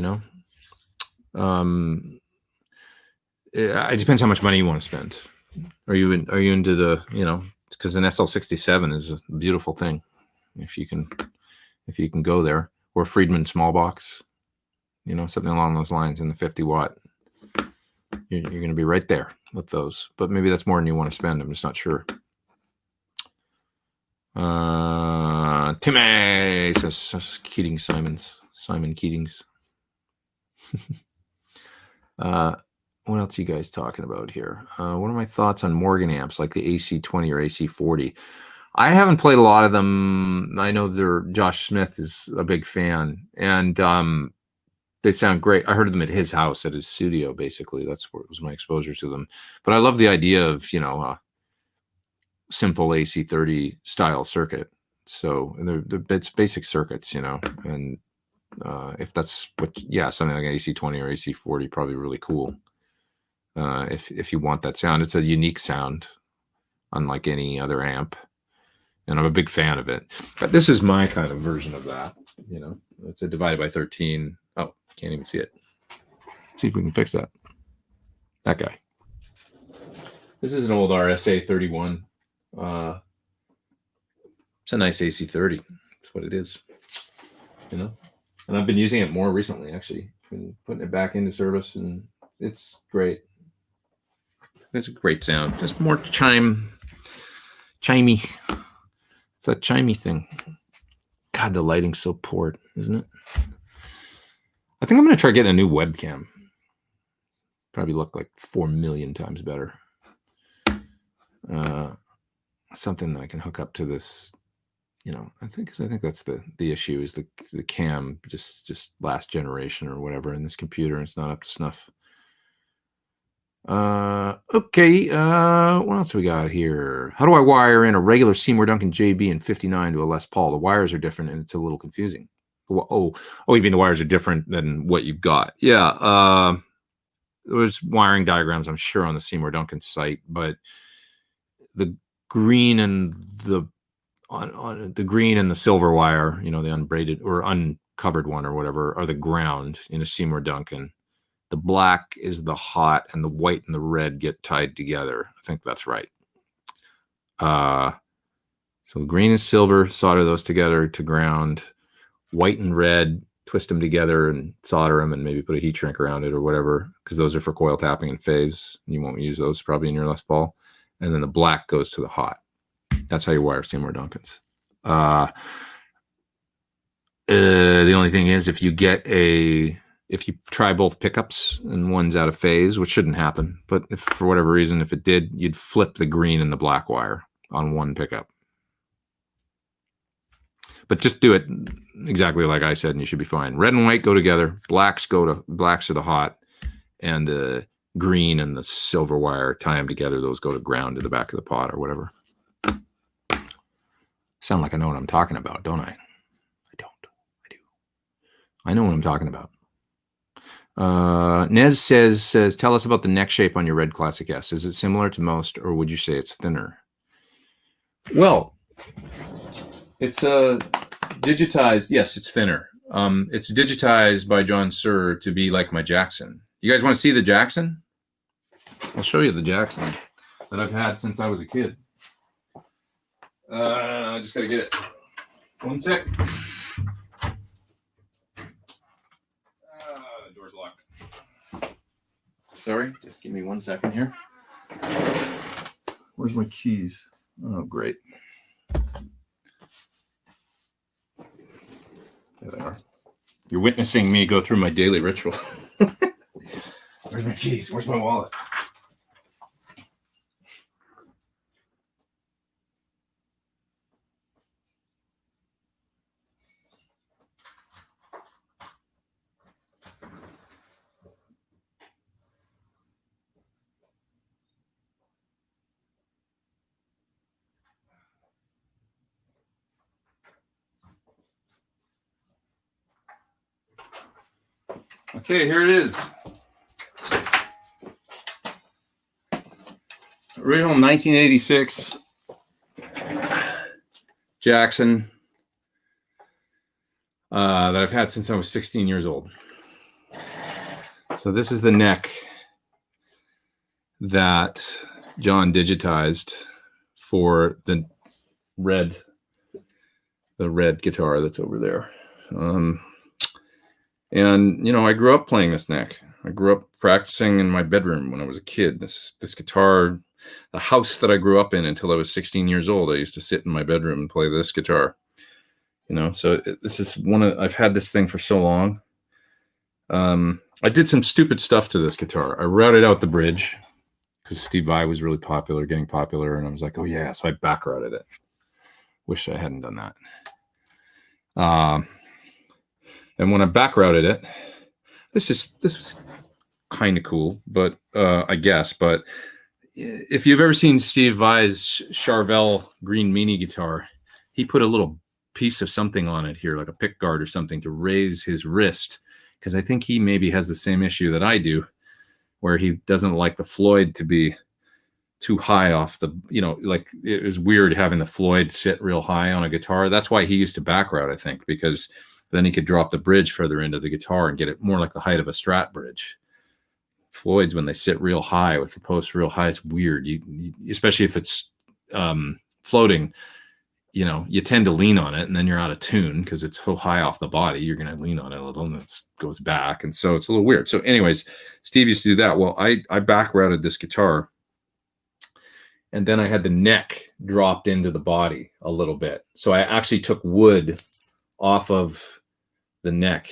It depends how much money you want to spend. Are you into the, because an SL67 is a beautiful thing. If you can go there, or Friedman small box, something along those lines in the 50 watt, you're going to be right there with those, but maybe that's more than you want to spend. I'm just not sure. Timmy says Keating Simon Keatings. What else are you guys talking about here? What are my thoughts on Morgan amps like the AC20 or AC40? I haven't played a lot of them. I know Josh Smith is a big fan, and they sound great. I heard them at his house, at his studio, basically. That's where it was my exposure to them. But I love the idea of, simple AC30 style circuit. So it's basic circuits, and if that's something like an AC20 or AC40, probably really cool. If you want that sound, it's a unique sound, unlike any other amp, and I'm a big fan of it. But this is my kind of version of that. It's a divided by 13. Oh, can't even see it. Let's see if we can fix that. That guy. This is an old RSA 31. It's a nice AC30. That's what it is. And I've been using it more recently. Actually, been putting it back into service, and it's great. It's a great sound. Just more chimey. It's that chimey thing. God, the lighting's so poor, isn't it? I think I'm going to try getting a new webcam. Probably look like 4 million times better. Something that I can hook up to this. I think that's the issue is the cam just last generation or whatever in this computer, and it's not up to snuff. Okay. What else we got here? How do I wire in a regular Seymour Duncan JB in 59 to a Les Paul? The wires are different, and it's a little confusing. Oh, you mean the wires are different than what you've got? Yeah. There's wiring diagrams, I'm sure, on the Seymour Duncan site, but the green and the green and the silver wire, the unbraided or uncovered one or whatever, are the ground in a Seymour Duncan. The black is the hot, and the white and the red get tied together. I think that's right. So the green and silver, solder those together to ground. White and red, twist them together and solder them, and maybe put a heat shrink around it or whatever, because those are for coil tapping and phase. You won't use those probably in your Les Paul. And then the black goes to the hot. That's how you wire Seymour Duncans. The only thing is, if you get a if you try both pickups and one's out of phase, which shouldn't happen, but if for whatever reason, if it did, you'd flip the green and the black wire on one pickup. But just do it exactly like I said, and you should be fine. Red and white go together. Blacks are the hot, and the green and the silver wire tie them together. Those go to ground to the back of the pot or whatever. Sound like I know what I'm talking about, don't I? I don't. I do. I know what I'm talking about. Nez says, tell us about the neck shape on your red Classic S. Is it similar to most, or would you say it's thinner? Well, it's digitized. Yes, it's thinner. It's digitized by John Suhr to be like my Jackson. You guys want to see the Jackson? I'll show you the Jackson that I've had since I was a kid. I just got to get it. One sec. The door's locked. Sorry, just give me 1 second here. Where's my keys? Oh, great. There they are. You're witnessing me go through my daily ritual. Where's my keys? Where's my wallet? Okay, here it is. Original 1986 Jackson that I've had since I was 16 years old. So this is the neck that John digitized for the red guitar that's over there. And, you know, I grew up playing this neck. I grew up practicing in my bedroom when I was a kid. This guitar, the house that I grew up in until I was 16 years old, I used to sit in my bedroom and play this guitar. You know, so this is I've had this thing for so long. I did some stupid stuff to this guitar. I routed out the bridge because Steve Vai was really popular, getting popular. And I was like, oh yeah. So I back routed it. Wish I hadn't done that. And when I back routed it, this was kind of cool, but I guess. But if you've ever seen Steve Vai's Charvel Green Meanie guitar, he put a little piece of something on it here, like a pick guard or something, to raise his wrist, because I think he maybe has the same issue that I do, where he doesn't like the Floyd to be too high off the, you know, like it was weird having the Floyd sit real high on a guitar. That's why he used to back route, I think, because then he could drop the bridge further into the guitar and get it more like the height of a Strat bridge. Floyd's, when they sit real high with the post real high, it's weird. You especially if it's floating, you know, you tend to lean on it and then you're out of tune because it's so high off the body. You're going to lean on it a little and it goes back. And so it's a little weird. So anyways, Steve used to do that. Well, I back routed this guitar, and then I had the neck dropped into the body a little bit. So I actually took wood off of the neck,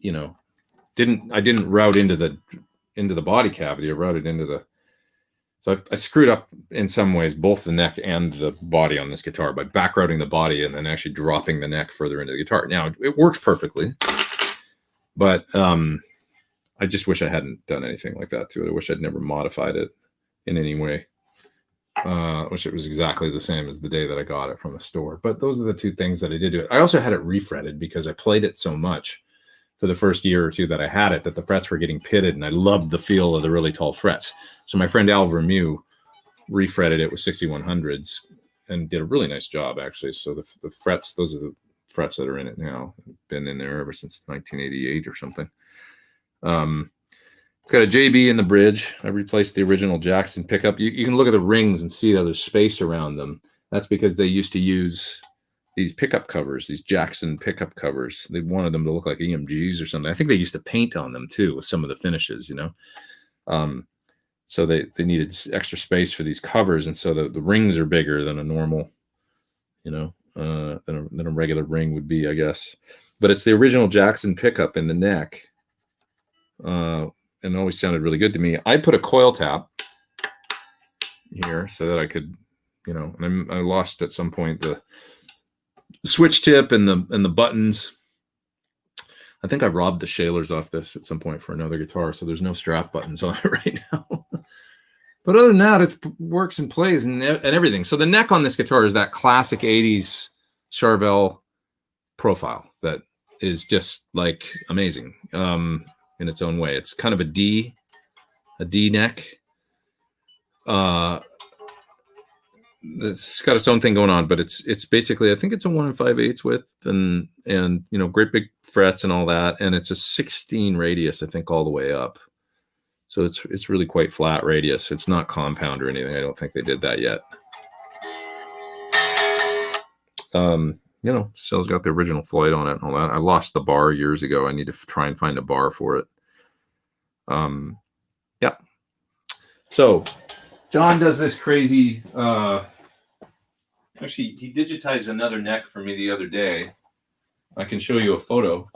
you know, I didn't route into the body cavity. I routed into the, so I screwed up in some ways both the neck and the body on this guitar by back routing the body and then actually dropping the neck further into the guitar. Now it worked perfectly, but I just wish I hadn't done anything like that to it. I wish I'd never modified it in any way. I wish it was exactly the same as the day that I got it from the store. But those are the two things that I did to it. I also had it refretted because I played it so much for the first year or two that I had it that the frets were getting pitted, and I loved the feel of the really tall frets. So my friend Al Vermew refretted it with 6100s and did a really nice job, actually. So the frets, those are the frets that are in it now. Been in there ever since 1988 or something. It's got a JB in the bridge. I replaced the original Jackson pickup. You can look at the rings and see how there's space around them. That's because they used to use these pickup covers, these Jackson pickup covers. They wanted them to look like EMGs or something. I think they used to paint on them too with some of the finishes, you know. So they needed extra space for these covers, and so the rings are bigger than a normal, you know, than a regular ring would be, I guess. But it's the original Jackson pickup in the neck and it always sounded really good to me. I put a coil tap here so that I could, you know, and I lost at some point the switch tip and the buttons. I think I robbed the Shalers off this at some point for another guitar, so there's no strap buttons on it right now. But other than that, it works and plays and everything. So the neck on this guitar is that classic 80s Charvel profile that is just like amazing in its own way. It's kind of a D neck. It's got its own thing going on, but it's basically, I think it's a 1 5/8 width and you know, great big frets and all that, and it's a 16 radius, I think, all the way up. So it's really quite flat radius. It's not compound or anything. I don't think they did that yet. You know, still's got the original Floyd on it and all that. I lost the bar years ago. I need to try and find a bar for it. Yeah. So John does this crazy. Actually, he digitized another neck for me the other day. I can show you a photo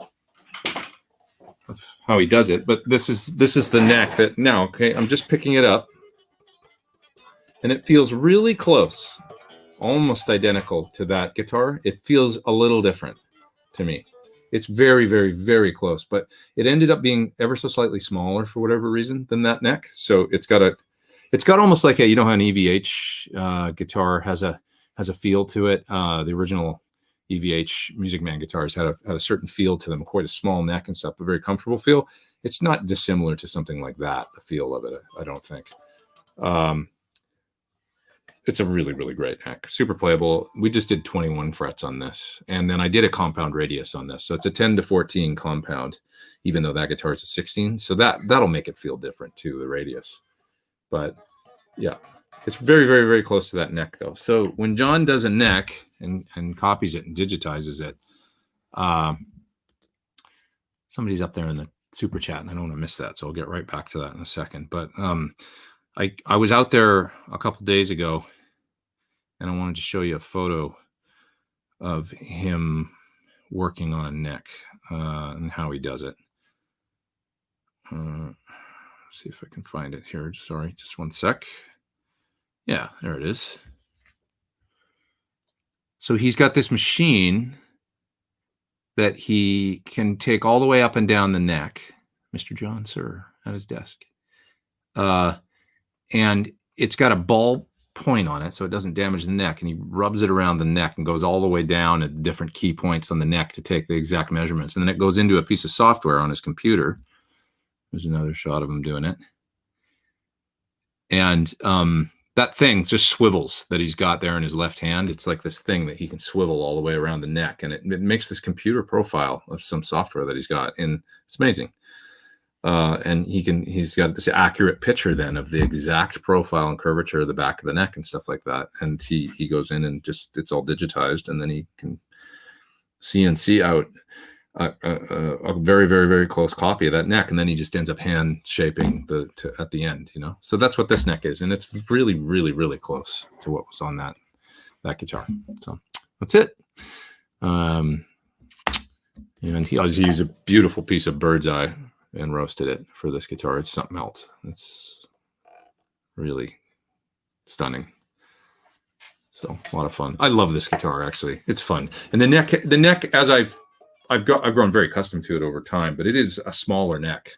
of how he does it, but this is the neck that now. Okay, I'm just picking it up, and it feels really close, almost identical to that guitar. It feels a little different to me. It's very, very, very close, but it ended up being ever so slightly smaller for whatever reason than that neck. So it's got almost like a, you know how an EVH guitar has a feel to it. The original EVH Music Man guitars had a certain feel to them, quite a small neck and stuff, but very comfortable feel. It's not dissimilar to something like that, the feel of it, I don't think. It's a really, really great neck, super playable. We just did 21 frets on this, and then I did a compound radius on this, so it's a 10 to 14 compound, even though that guitar is a 16. So that'll make it feel different too, the radius. But yeah, it's very, very, very close to that neck though. So when John does a neck and copies it and digitizes it, somebody's up there in the super chat, and I don't want to miss that, so I'll get right back to that in a second. But I was out there a couple days ago, and I wanted to show you a photo of him working on a neck and how he does it. See if I can find it here. Sorry, just one sec. Yeah, there it is. So he's got this machine that he can take all the way up and down the neck. Mr. John, sir, at his desk. And it's got a ball point on it so it doesn't damage the neck, and he rubs it around the neck and goes all the way down at different key points on the neck to take the exact measurements, and then it goes into a piece of software on his computer. There's another shot of him doing it, and that thing just swivels that he's got there in his left hand. It's like this thing that he can swivel all the way around the neck, and it makes this computer profile of some software that he's got, and it's amazing. And he's got this accurate picture then of the exact profile and curvature of the back of the neck and stuff like that. And he goes in and just, it's all digitized, and then he can CNC out a very, very, very close copy of that neck. And then he just ends up hand shaping at the end, you know? So that's what this neck is. And it's really, really, really close to what was on that guitar. So that's it. And he always used a beautiful piece of bird's eye and roasted it for this guitar. It's something else. It's really stunning. So a lot of fun. I love this guitar, actually. It's fun. And the neck, as I've grown very accustomed to it over time, but it is a smaller neck.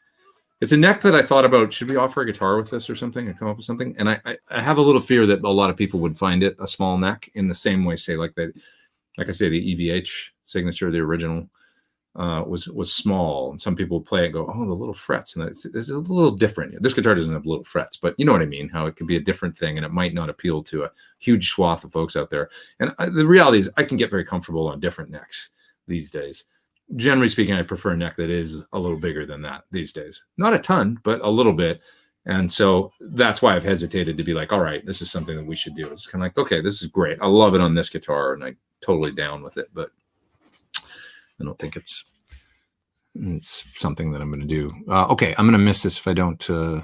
It's a neck that I thought about, should we offer a guitar with this or something, or come up with something? And I have a little fear that a lot of people would find it a small neck, in the same way, say, like I say, the EVH signature, the original, was small, and some people play it and go, oh, the little frets, and it's a little different. This guitar doesn't have little frets, but you know what I mean, how it could be a different thing, and it might not appeal to a huge swath of folks out there. And the reality is I can get very comfortable on different necks these days. Generally speaking, I prefer a neck that is a little bigger than that these days. Not a ton, but a little bit. And so that's why I've hesitated to be like, all right, this is something that we should do. It's kind of like, okay, this is great. I love it on this guitar, and I'm totally down with it, but I don't think it's something that I'm going to do. Okay, I'm going to miss this if I don't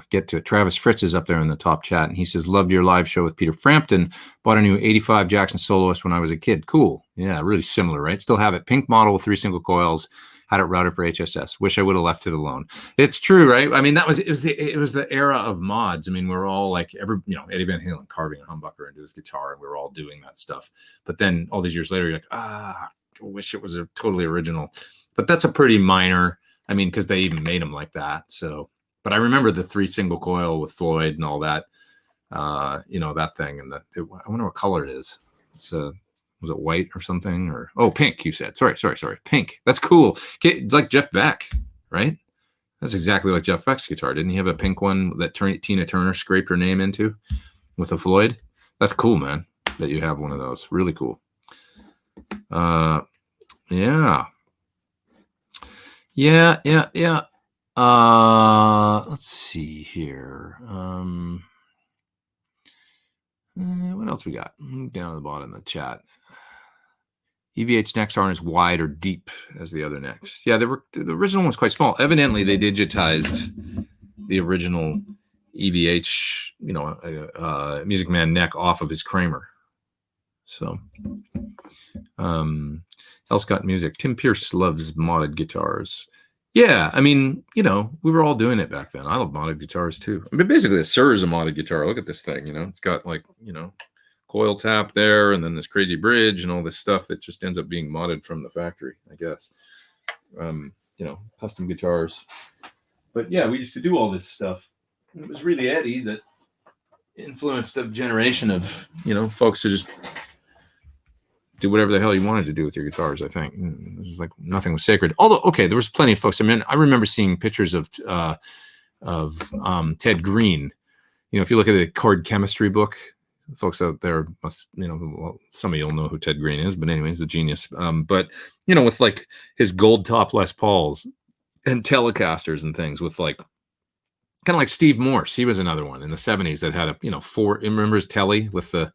get to it. Travis Fritz is up there in the top chat, and he says, loved your live show with Peter Frampton. Bought a new 85 Jackson Soloist when I was a kid. Cool. Yeah, really similar, right? Still have it. Pink model with 3 single coils. Had it routed for HSS. Wish I would have left it alone. It's true, right? I mean, it was the era of mods. I mean, we're all like Eddie Van Halen carving a humbucker into his guitar, and we were all doing that stuff. But then all these years later, you're like, I wish it was a totally original. But that's a pretty minor. I mean, because they even made them like that. So, but I remember the 3 single coil with Floyd and all that. That thing, and I wonder what color it is. It's was it white or something, or pink? You said. Sorry, pink. That's cool. It's like Jeff Beck, right? That's exactly like Jeff Beck's guitar. Didn't he have a pink one that Tina Turner scraped her name into with a Floyd? That's cool, man. That you have one of those. Really cool. Yeah. Let's see here. What else we got? Down at the bottom of the chat. EVH necks aren't as wide or deep as the other necks. Yeah, the original one was quite small. Evidently, they digitized the original EVH, Music Man neck off of his Kramer. So, else got music. Tim Pierce loves modded guitars. Yeah, I mean, we were all doing it back then. I love modded guitars too. I mean, basically, the Sir is a modded guitar. Look at this thing. It's got like, coil tap there, and then this crazy bridge and all this stuff that just ends up being modded from the factory, I guess. Custom guitars. But yeah, we used to do all this stuff. It was really Eddie that influenced a generation of, folks to just do whatever the hell you wanted to do with your guitars, I think. It was like nothing was sacred. Although, okay, there was plenty of folks. I mean, I remember seeing pictures of Ted Green. If you look at the chord chemistry book, folks out there must, some of you'll know who Ted Green is, but anyway, he's a genius. But, with like his gold top Les Pauls and Telecasters and things with like, kind of like Steve Morse. He was another one in the 70s that had a, 4, remember his Tele with the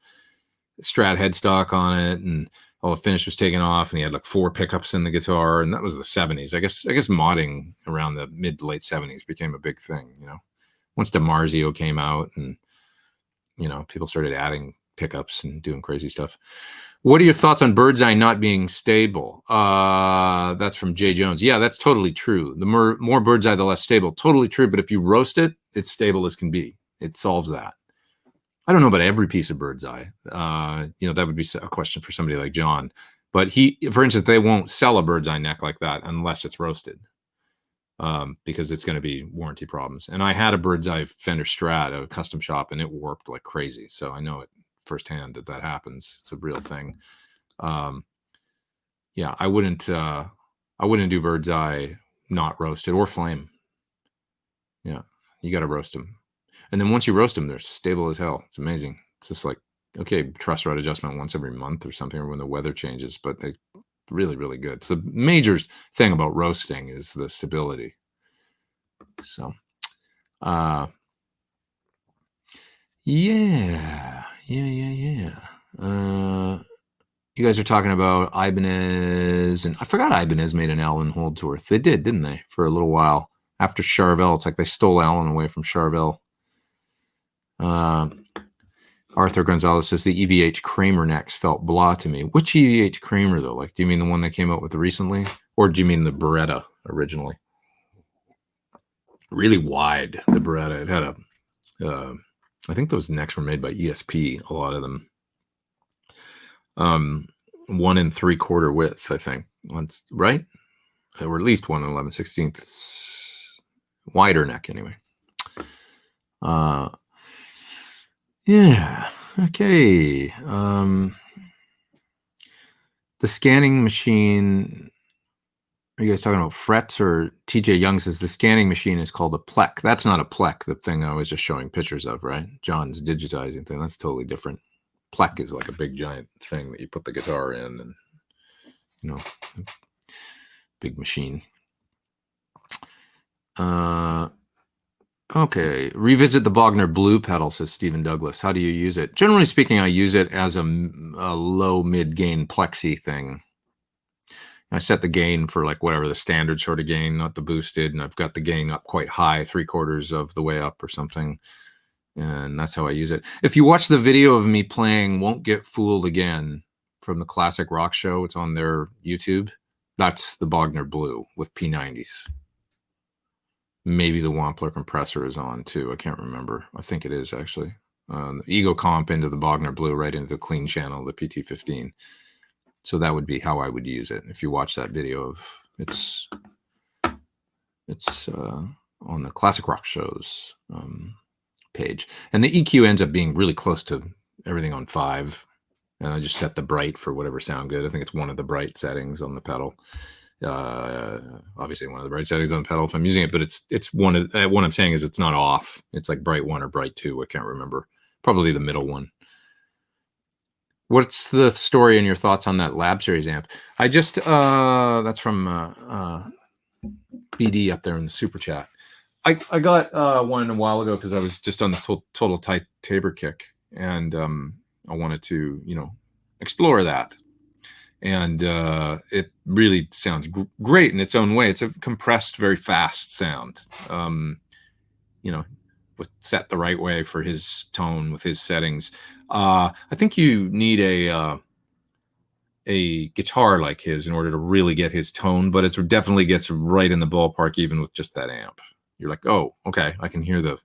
Strat headstock on it, and all the finish was taken off, and he had like 4 pickups in the guitar, and that was the 70s. I guess modding around the mid to late 70s became a big thing, once DiMarzio came out, and people started adding pickups and doing crazy stuff. What are your thoughts on Birdseye not being stable? That's from Jay Jones. Yeah, that's totally true. The more Birdseye, the less stable. Totally true. But if you roast it, it's stable as can be. It solves that. I don't know about every piece of Birdseye. That would be a question for somebody like John. But for instance, they won't sell a Birdseye neck like that unless it's roasted, because it's going to be warranty problems. And I had a Birdseye Fender Strat, a custom shop, and it warped like crazy. So I know it firsthand that happens. It's a real thing. Yeah, I wouldn't do Birdseye not roasted or flame. Yeah, you got to roast them. And then once you roast them, they're stable as hell. It's amazing. It's just like, okay, truss rod adjustment once every month or something, or when the weather changes, but they're really, really good. So the major thing about roasting is the stability. So, yeah. You guys are talking about Ibanez, and I forgot Ibanez made an Alan Holdsworth. They did, didn't they? For a little while after Charvel. It's like they stole Alan away from Charvel. Arthur Gonzalez says the EVH Kramer necks felt blah to me. Which EVH Kramer though? Like, do you mean the one they came out with recently, or do you mean the Beretta originally? Really wide, the Beretta. It had I think those necks were made by ESP, a lot of them. 1 3/4 width, I think. Once, right? Or at least 1 11/16 wider neck, anyway. Yeah. Okay. The scanning machine. Are you guys talking about frets, or TJ Young says the scanning machine is called a plec? That's not a plec, the thing I was just showing pictures of, right? John's digitizing thing. That's totally different. Plec is like a big giant thing that you put the guitar in, and big machine. Okay, revisit the Bogner Blue pedal, says Stephen Douglas. How do you use it? Generally speaking, I use it as a low mid-gain plexi thing. I set the gain for like whatever the standard sort of gain, not the boosted, and I've got the gain up quite high, 3/4 of the way up or something, and that's how I use it. If you watch the video of me playing Won't Get Fooled Again from the Classic Rock Show, it's on their YouTube. That's the Bogner Blue with P90s. Maybe the Wampler compressor is on too. I can't remember. I think it is actually. Ego comp into the Bogner Blue, right into the clean channel, the PT15. So that would be how I would use it. If you watch that video of it's on the Classic Rock Shows page, and the EQ ends up being really close to everything on 5. And I just set the bright for whatever sound good. I think it's one of the bright settings on the pedal. Obviously one of the bright settings on the pedal if I'm using it, but it's one of what I'm saying is it's not off. It's like bright 1 or bright 2. I can't remember. Probably the middle one. What's the story and your thoughts on that Lab Series amp? I just that's from BD up there in the super chat. I got one a while ago because I was just on this total tight Tabor kick, and I wanted to explore that. And it really sounds great in its own way. It's a compressed, very fast sound. Set the right way for his tone with his settings. I think you need a guitar like his in order to really get his tone, but it definitely gets right in the ballpark even with just that amp. You're like, oh, okay, I can hear the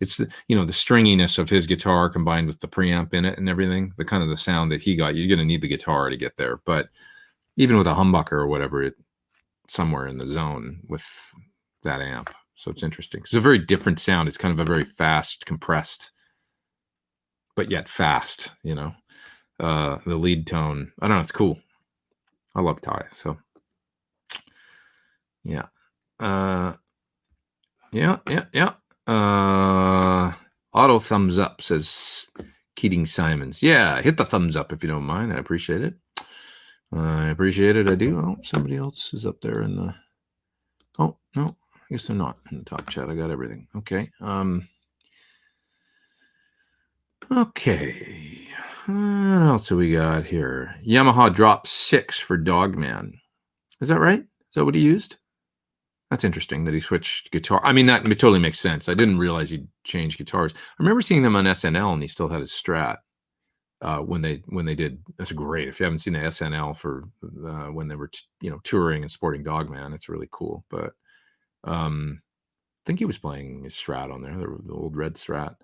stringiness of his guitar combined with the preamp in it and everything, the kind of the sound that he got. You're going to need the guitar to get there. But even with a humbucker or whatever, it's somewhere in the zone with that amp. So it's interesting. It's a very different sound. It's kind of a very fast, compressed, but yet fast, the lead tone. I don't know. It's cool. I love Ty. So yeah. Yeah. Auto thumbs up, says Keating Simons. Yeah, hit the thumbs up if you don't mind. I appreciate it. I do. Oh, somebody else is up there in the... Oh, no. I guess they're not in the top chat. I got everything. Okay. Okay. What else do we got here? Yamaha Drop 6 for Dogman. Is that right? Is that what he used? That's interesting that he switched guitar. I mean, that totally makes sense. I didn't realize he'd changed guitars. I remember seeing them on SNL, and he still had his Strat when they did. That's great. If you haven't seen the SNL for when they were touring and sporting Dogman, it's really cool. But I think he was playing his Strat on there, the old red Strat.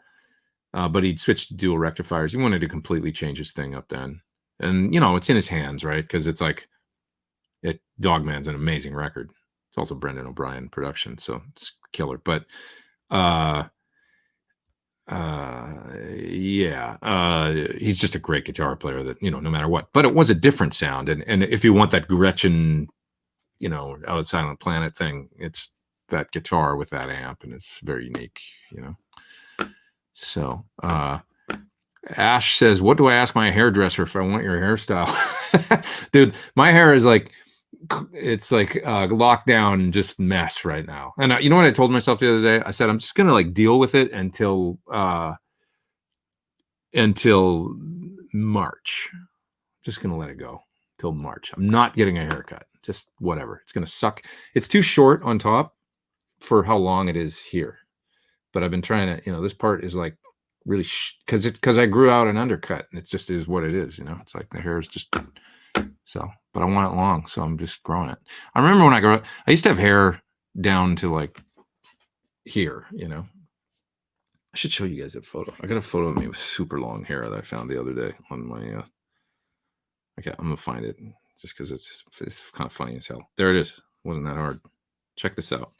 But he'd switched to dual rectifiers. He wanted to completely change his thing up then, and it's in his hands, right? Because it's like Dogman's an amazing record. It's also Brendan O'Brien production, so it's killer. But he's just a great guitar player that, no matter what. But it was a different sound. And if you want that Gretchen, Out of Silent Planet thing, it's that guitar with that amp, and it's very unique, So Ash says, what do I ask my hairdresser if I want your hairstyle? Dude, my hair is like... it's like lockdown, just mess right now. And you know what I told myself the other day? I said I'm just gonna deal with it until March. Just gonna let it go till March. I'm not getting a haircut. Just whatever. It's gonna suck. It's too short on top for how long it is here. But I've been trying to, this part is like really because I grew out an undercut, and it just is what it is. It's like the hair is just so. But I want it long, so I'm just growing it. I remember when I grew up, I used to have hair down to like here, I should show you guys a photo. I got a photo of me with super long hair that I found the other day on my, okay, I'm gonna find it just because it's kind of funny as hell. There it is. Wasn't that hard. Check this out.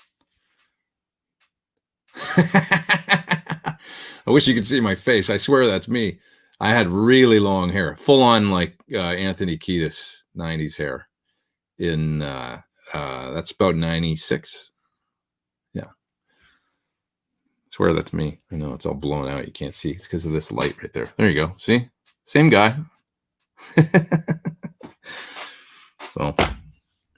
I wish you could see my face. I swear that's me. I had really long hair, full on like Anthony Kiedis 90s hair. In that's about 96. Yeah, I swear that's me. I know it's all blown out. You can't see. It's because of this light right there. There you go. See, same guy. So,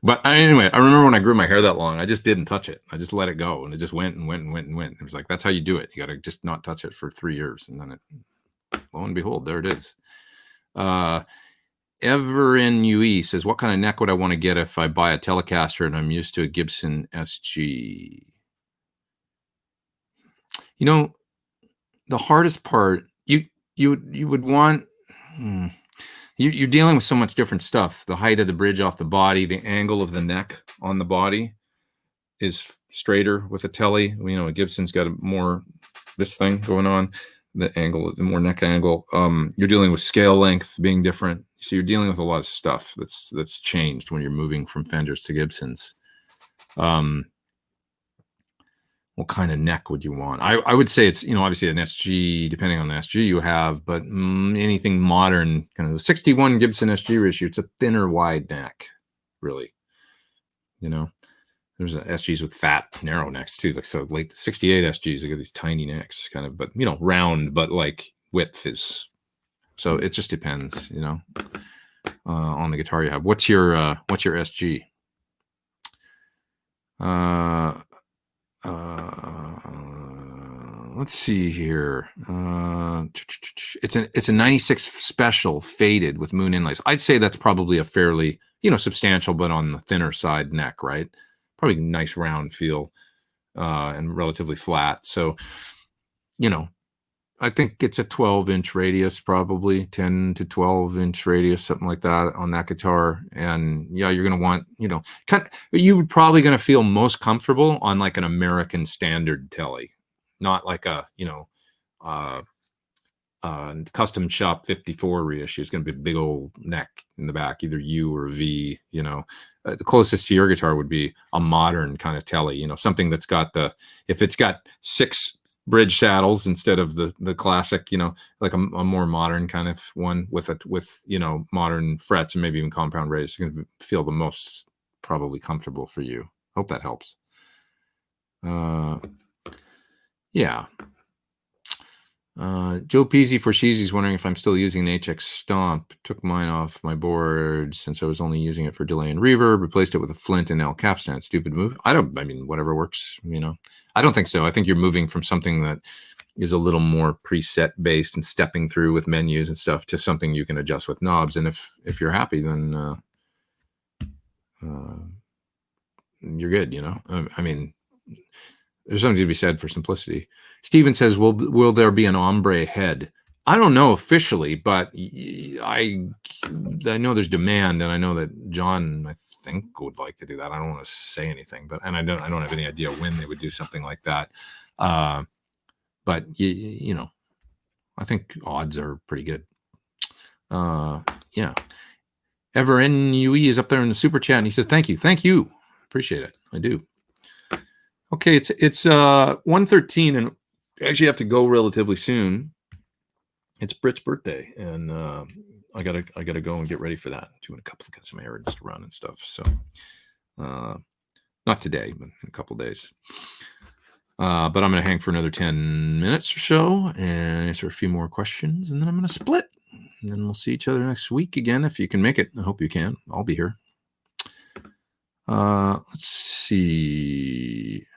but anyway, I remember when I grew my hair that long, I just didn't touch it. I just let it go, and it just went and went and went and went. It was like, that's how you do it. You got to just not touch it for 3 years, and then lo and behold, there it is. Ever in UE says, what kind of neck would I want to get if I buy a Telecaster and I'm used to a Gibson SG? The hardest part, you would want you're dealing with so much different stuff. The height of the bridge off the body, the angle of the neck on the body is straighter with a Tele. You know, a Gibson's got a more this thing going on. The angle, the more neck angle. You're dealing with scale length being different. So you're dealing with a lot of stuff that's changed when you're moving from Fenders to Gibsons. What kind of neck would you want? I would say it's, you know, obviously an SG, depending on the SG you have, but anything modern, kind of the 61 Gibson SG ratio, it's a thinner, wide neck, really. You know, there's SGs with fat, narrow necks too. Like, so late 68 SGs, they got these tiny necks, kind of, but, you know, round, but like width is, so it just depends, you know, on the guitar you have. What's your SG? Let's see here. It's a 96 special faded with moon inlays. I'd say that's probably a fairly, you know, substantial, but on the thinner side neck, right? Probably nice round feel, and relatively flat. So, you know, I think it's a 12-inch radius, probably 10 to 12-inch radius, something like that on that guitar. And yeah, you're going to want, you know, you would probably going to feel most comfortable on like an American standard Tele, not like a, you know, custom shop 54 reissue. It's going to be a big old neck in the back, either U or V, you know. The closest to your guitar would be a modern kind of Tele, you know, something that's got if it's got 6 bridge saddles instead of the classic, you know, like a more modern kind of one with you know, modern frets and maybe even compound rays. It's going to feel the most probably comfortable for you. Hope that helps. Yeah. Joe Peasy for Sheezy's wondering if I'm still using an HX Stomp. Took mine off my board since I was only using it for delay and reverb. Replaced it with a Flint and L capstan. Stupid move. I mean, whatever works, you know. I don't think so. I think you're moving from something that is a little more preset based and stepping through with menus and stuff to something you can adjust with knobs. And if you're happy, then you're good, you know. I mean, there's something to be said for simplicity. Steven says, will there be an ombre head? I don't know officially, but I know there's demand, and I know that John, I think, would like to do that. I don't want to say anything, but I don't have any idea when they would do something like that. But you know, I think odds are pretty good. Yeah. Ever NUE is up there in the super chat, and he says, thank you. Appreciate it. I do. Okay, it's 1:13, and I actually have to go relatively soon. It's Britt's birthday, and I gotta go and get ready for that. Doing got some errands to run and stuff. So, not today, but in a couple of days. But I'm gonna hang for another 10 minutes or so and answer a few more questions, and then I'm gonna split. And then we'll see each other next week again if you can make it. I hope you can. I'll be here. Let's see.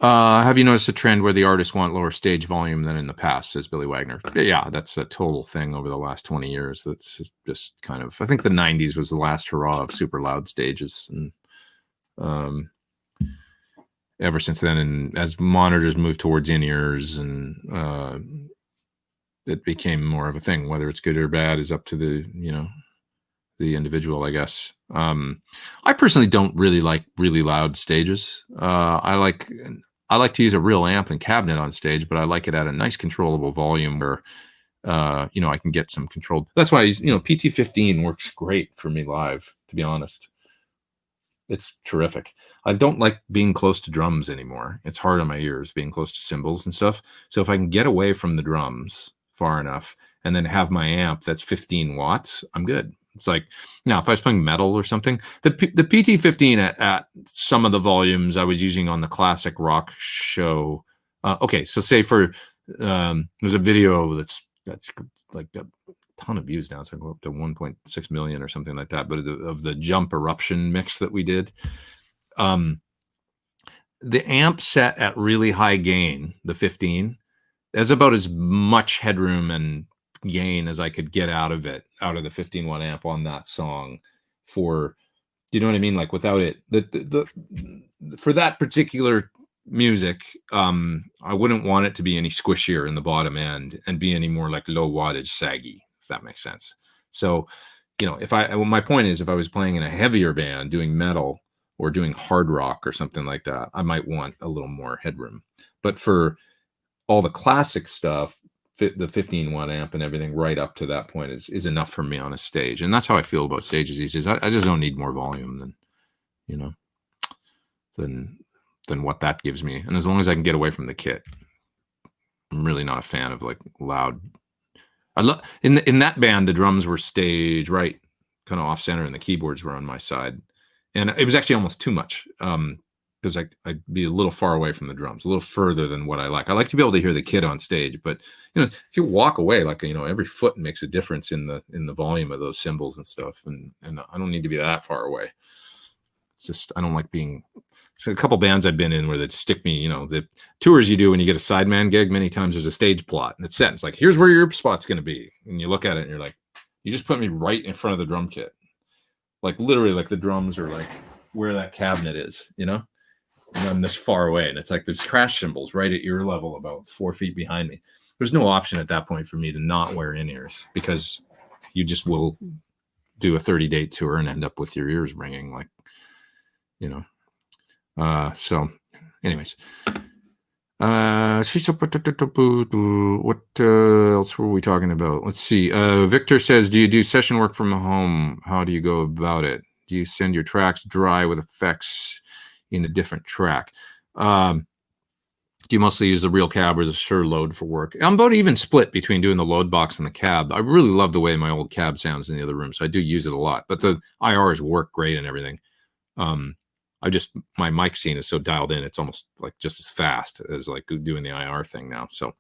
Have you noticed a trend where the artists want lower stage volume than in the past, says Billy Wagner? Yeah, that's a total thing over the last 20 years. That's just kind of, I think the 90s was the last hurrah of super loud stages. And ever since then, and as monitors moved towards in-ears, and it became more of a thing. Whether it's good or bad is up to the, you know, the individual, I guess. I personally don't really like really loud stages. I like to use a real amp and cabinet on stage, but I like it at a nice controllable volume where, you know, I can get some controlled. That's why, you know, PT15 works great for me live, to be honest. It's terrific. I don't like being close to drums anymore. It's hard on my ears being close to cymbals and stuff. So if I can get away from the drums far enough and then have my amp that's 15 watts, I'm good. It's like, now, if I was playing metal or something, the PT15 at some of the volumes I was using on the classic rock show. Okay, so say for there's a video that's like a ton of views now. It's like up to 1.6 million or something like that. But of the Jump Eruption mix that we did, the amp set at really high gain, the 15, there's about as much headroom and gain as I could get out of the 15-watt amp on that song. For, do you know what I mean? Like without it, for that particular music, I wouldn't want it to be any squishier in the bottom end and be any more like low wattage saggy, if that makes sense. So, my point is, if I was playing in a heavier band doing metal or doing hard rock or something like that, I might want a little more headroom. But for all the classic stuff, the 15 watt amp and everything right up to that point is enough for me on a stage. And that's how I feel about stages these days. I just don't need more volume than what that gives me. And as long as I can get away from the kit, I'm really not a fan of like loud. In that band, the drums were stage right, kind of off center, and the keyboards were on my side. And it was actually almost too much. Because I'd be a little far away from the drums, a little further than what I like. I like to be able to hear the kid on stage, but if you walk away, like every foot makes a difference in the volume of those cymbals and stuff, and I don't need to be that far away. It's just I don't like being. So a couple bands I've been in where they'd stick me, the tours you do when you get a sideman gig. Many times there's a stage plot and it's set. It's like, here's where your spot's going to be, and you look at it and you're like, you just put me right in front of the drum kit, like literally, like the drums are like where that cabinet is, and I'm this far away, and it's like there's crash cymbals right at ear level about 4 feet behind me. There's no option at that point for me to not wear in-ears, because you just will do a 30-date tour and end up with your ears ringing, like, so anyways, what else were we talking about? Let's see. Victor says, do you do session work from home? How do you go about it? Do you send your tracks dry with effects in a different track? Do you mostly use the real cab or the Shure load for work? I'm about even split between doing the load box and the cab. I really love the way my old cab sounds in the other room, so I do use it a lot. But the IRs work great and everything. My mic scene is so dialed in, it's almost like just as fast as like doing the IR thing now. So,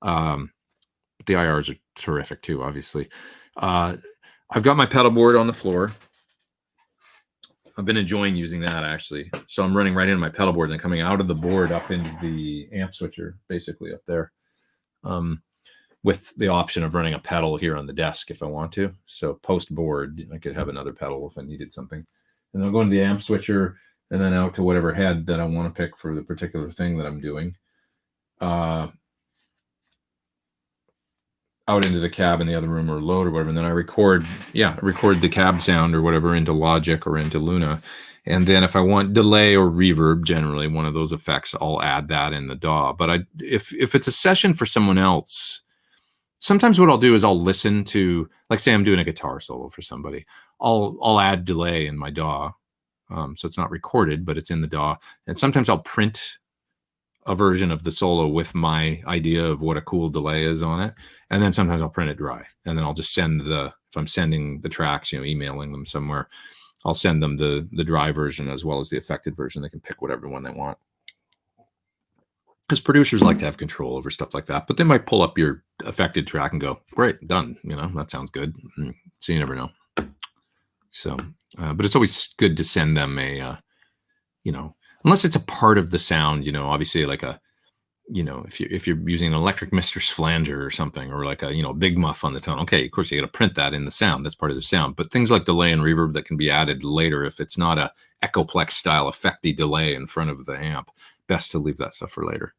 but the IRs are terrific too, obviously. I've got my pedal board on the floor. I've been enjoying using that, actually. So I'm running right into my pedal board and then coming out of the board up into the amp switcher, basically up there, with the option of running a pedal here on the desk if I want to. So post board, I could have another pedal if I needed something. And I'll go into the amp switcher and then out to whatever head that I want to pick for the particular thing that I'm doing. Out into the cab in the other room or load or whatever. And then I record the cab sound or whatever into Logic or into Luna. And then if I want delay or reverb, generally one of those effects, I'll add that in the DAW. But if it's a session for someone else, sometimes what I'll do is I'll listen to, like, say I'm doing a guitar solo for somebody. I'll add delay in my DAW. So it's not recorded, but it's in the DAW. And sometimes I'll print a version of the solo with my idea of what a cool delay is on it. And then sometimes I'll print it dry. And then I'll just send if I'm sending the tracks, emailing them somewhere, I'll send them the dry version as well as the affected version. They can pick whatever one they want. Because producers like to have control over stuff like that, but they might pull up your affected track and go, great, done. That sounds good. So you never know. So, but it's always good to send them unless it's a part of the sound, obviously like if you're using an electric mistress flanger or something, or like a, big muff on the tone. Okay, of course you got to print that in the sound. That's part of the sound. But things like delay and reverb that can be added later, if it's not a Echoplex style effecty delay in front of the amp, best to leave that stuff for later.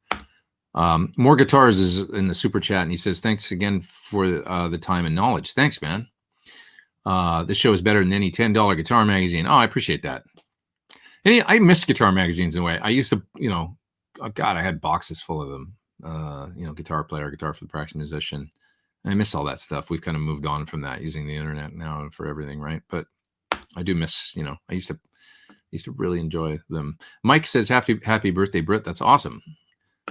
More Guitars is in the super chat, and he says, thanks again for the time and knowledge. Thanks, man. This show is better than any $10 guitar magazine. Oh, I appreciate that. I miss guitar magazines in a way. I used to, I had boxes full of them. Guitar player, guitar for the practicing musician. I miss all that stuff. We've kind of moved on from that, using the internet now for everything, right? But I do miss, I used to really enjoy them. Mike says, happy birthday, Britt. That's awesome.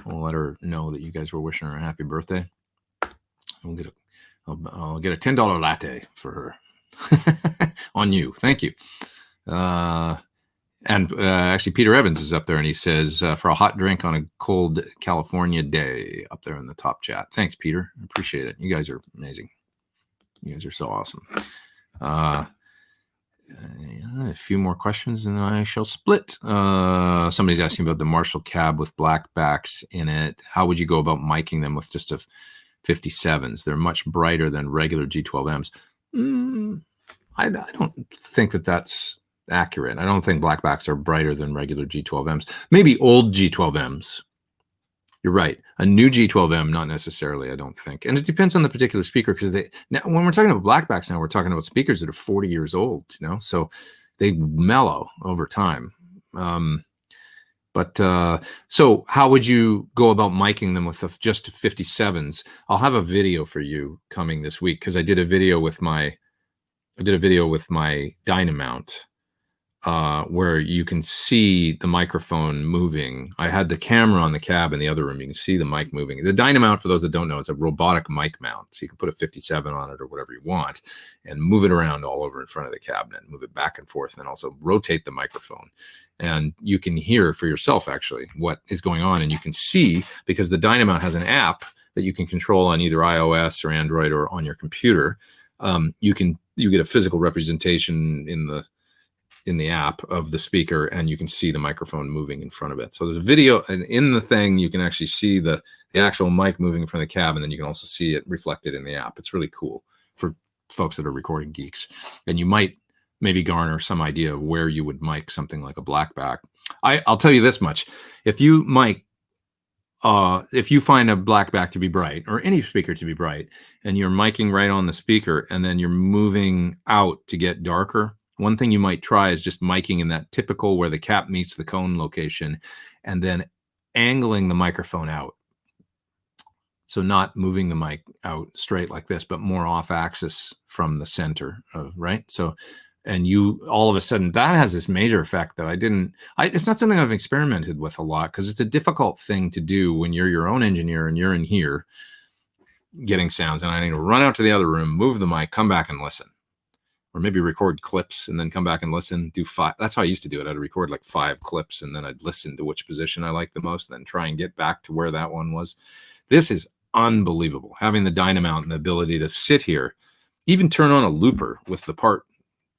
I'll let her know that you guys were wishing her a happy birthday. I'll get a $10 latte for her. On you. Thank you. Actually, Peter Evans is up there, and he says, for a hot drink on a cold California day, up there in the top chat. Thanks, Peter. I appreciate it. You guys are amazing. You guys are so awesome. A few more questions, and then I shall split. Somebody's asking about the Marshall cab with black backs in it. How would you go about miking them with just a 57s? They're much brighter than regular G12Ms. I don't think that's accurate. I don't think blackbacks are brighter than regular G12Ms. Maybe old G12Ms, You're right. A new G12M, not necessarily, I don't think. And it depends on the particular speaker, because now when we're talking about blackbacks now, we're talking about speakers that are 40 years old, so they mellow over time. So how would you go about miking them with just 57s? I'll have a video for you coming this week, because I did a video with my Dynamount, where you can see the microphone moving. I had the camera on the cab in the other room. You can see the mic moving. The Dynamount, for those that don't know, is a robotic mic mount. So you can put a 57 on it or whatever you want and move it around all over in front of the cabinet, move it back and forth, and also rotate the microphone. And you can hear for yourself, actually, what is going on. And you can see, because the Dynamount has an app that you can control on either iOS or Android or on your computer. You get a physical representation in the app of the speaker, and you can see the microphone moving in front of it. So there's a video, and in the thing, you can actually see the actual mic moving in front of the cab, and then you can also see it reflected in the app. It's really cool for folks that are recording geeks. And you might maybe garner some idea of where you would mic something like a blackback. I'll tell you this much. If you find a blackback to be bright, or any speaker to be bright, and you're miking right on the speaker, and then you're moving out to get darker, one thing you might try is just miking in that typical where the cap meets the cone location, and then angling the microphone out. So not moving the mic out straight like this, but more off axis from the center right? So, and you, all of a sudden, that has this major effect that it's not something I've experimented with a lot, because it's a difficult thing to do when you're your own engineer and you're in here getting sounds, and I need to run out to the other room, move the mic, come back and listen. Or maybe record clips and then come back and listen, do 5. That's how I used to do it. I'd record like 5 clips, and then I'd listen to which position I liked the most, then try and get back to where that one was. This is unbelievable. Having the Dynamount and the ability to sit here, even turn on a looper with the part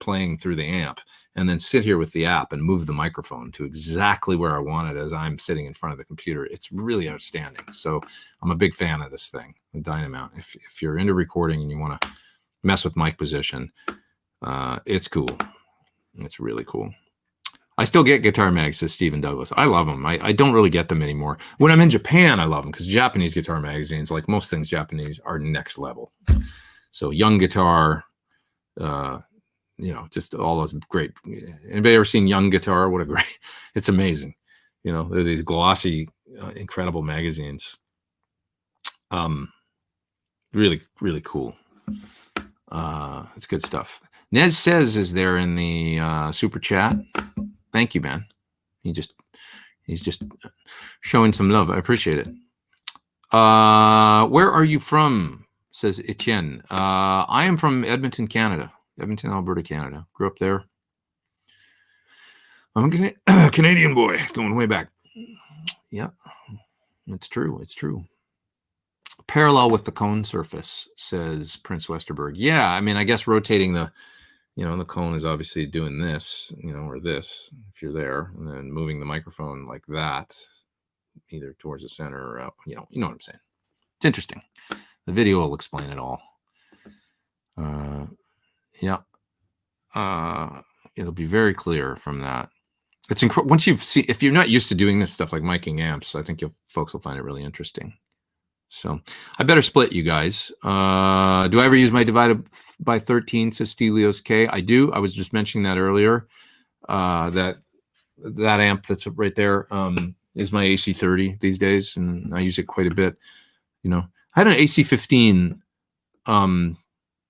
playing through the amp, and then sit here with the app and move the microphone to exactly where I want it as I'm sitting in front of the computer. It's really outstanding. So I'm a big fan of this thing, the Dynamount. If you're into recording and you want to mess with mic position, it's cool. It's really cool. I still get guitar mags, says Stephen Douglas. I love them. I don't really get them anymore. When I'm in Japan, I love them, because Japanese guitar magazines, like most things Japanese, are next level. So Young Guitar, just all those great. Anybody ever seen Young Guitar? What a great, it's amazing. They're these glossy, incredible magazines. Really, really cool. It's good stuff. Nez says is there in the super chat. Thank you, man. He's just showing some love. I appreciate it. Where are you from? Says Etienne. I am from Edmonton, Canada. Edmonton, Alberta, Canada. Grew up there. I'm a Canadian boy, going way back. Yeah, it's true. It's true. Parallel with the cone surface, says Prince Westerberg. Yeah, I mean, I guess rotating the cone is obviously doing this, or this, if you're there, and then moving the microphone like that, either towards the center or out, you know what I'm saying. It's interesting. The video will explain it all. Yeah. It'll be very clear from that. It's once you've seen, if you're not used to doing this stuff like miking amps, I think folks will find it really interesting. So I better split, you guys. Do I ever use my divided by 13, says Stelios K? I do. I was just mentioning that earlier. That amp that's right there is my AC30 these days, and I use it quite a bit. I had an AC15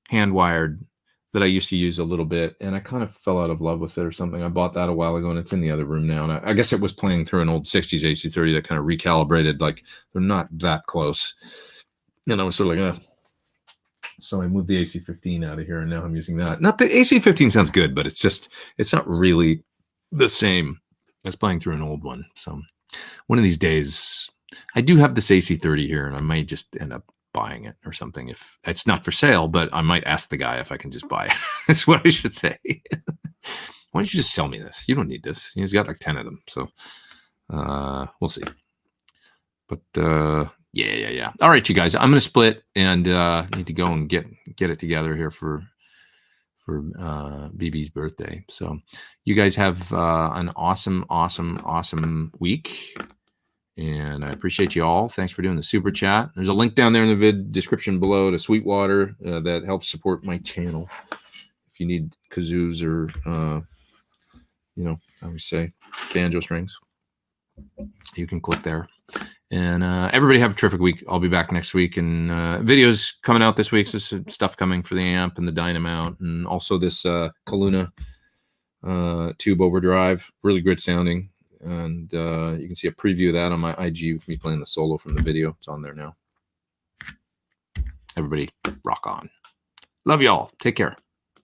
hand-wired that I used to use a little bit, and I kind of fell out of love with it or something. I bought that a while ago, and it's in the other room now. And I guess it was playing through an old 60s AC30 that kind of recalibrated, like they're not that close. And I was sort of like, So I moved the AC15 out of here, and now I'm using that. Not the AC15 sounds good, but it's not really the same as playing through an old one. So one of these days, I do have this AC30 here, and I might just end up buying it or something. If it's not for sale, but I might ask the guy if I can just buy it. That's what I should say. Why don't you just sell me this? You don't need this. He's got like 10 of them. So we'll see. But yeah. All right, you guys, I'm going to split and need to go and get it together here for BB's birthday. So you guys have an awesome week. And I appreciate you all. Thanks for doing the super chat. There's a link down there in the vid description below to Sweetwater that helps support my channel. If you need kazoos or, I would say banjo strings, you can click there. And everybody have a terrific week. I'll be back next week. And videos coming out this week. So there's stuff coming for the amp and the Dynamount. And also this Kaluna tube overdrive. Really good sounding. And you can see a preview of that on my IG with me playing the solo from the video. It's on there now. Everybody rock on. Love y'all. Take care.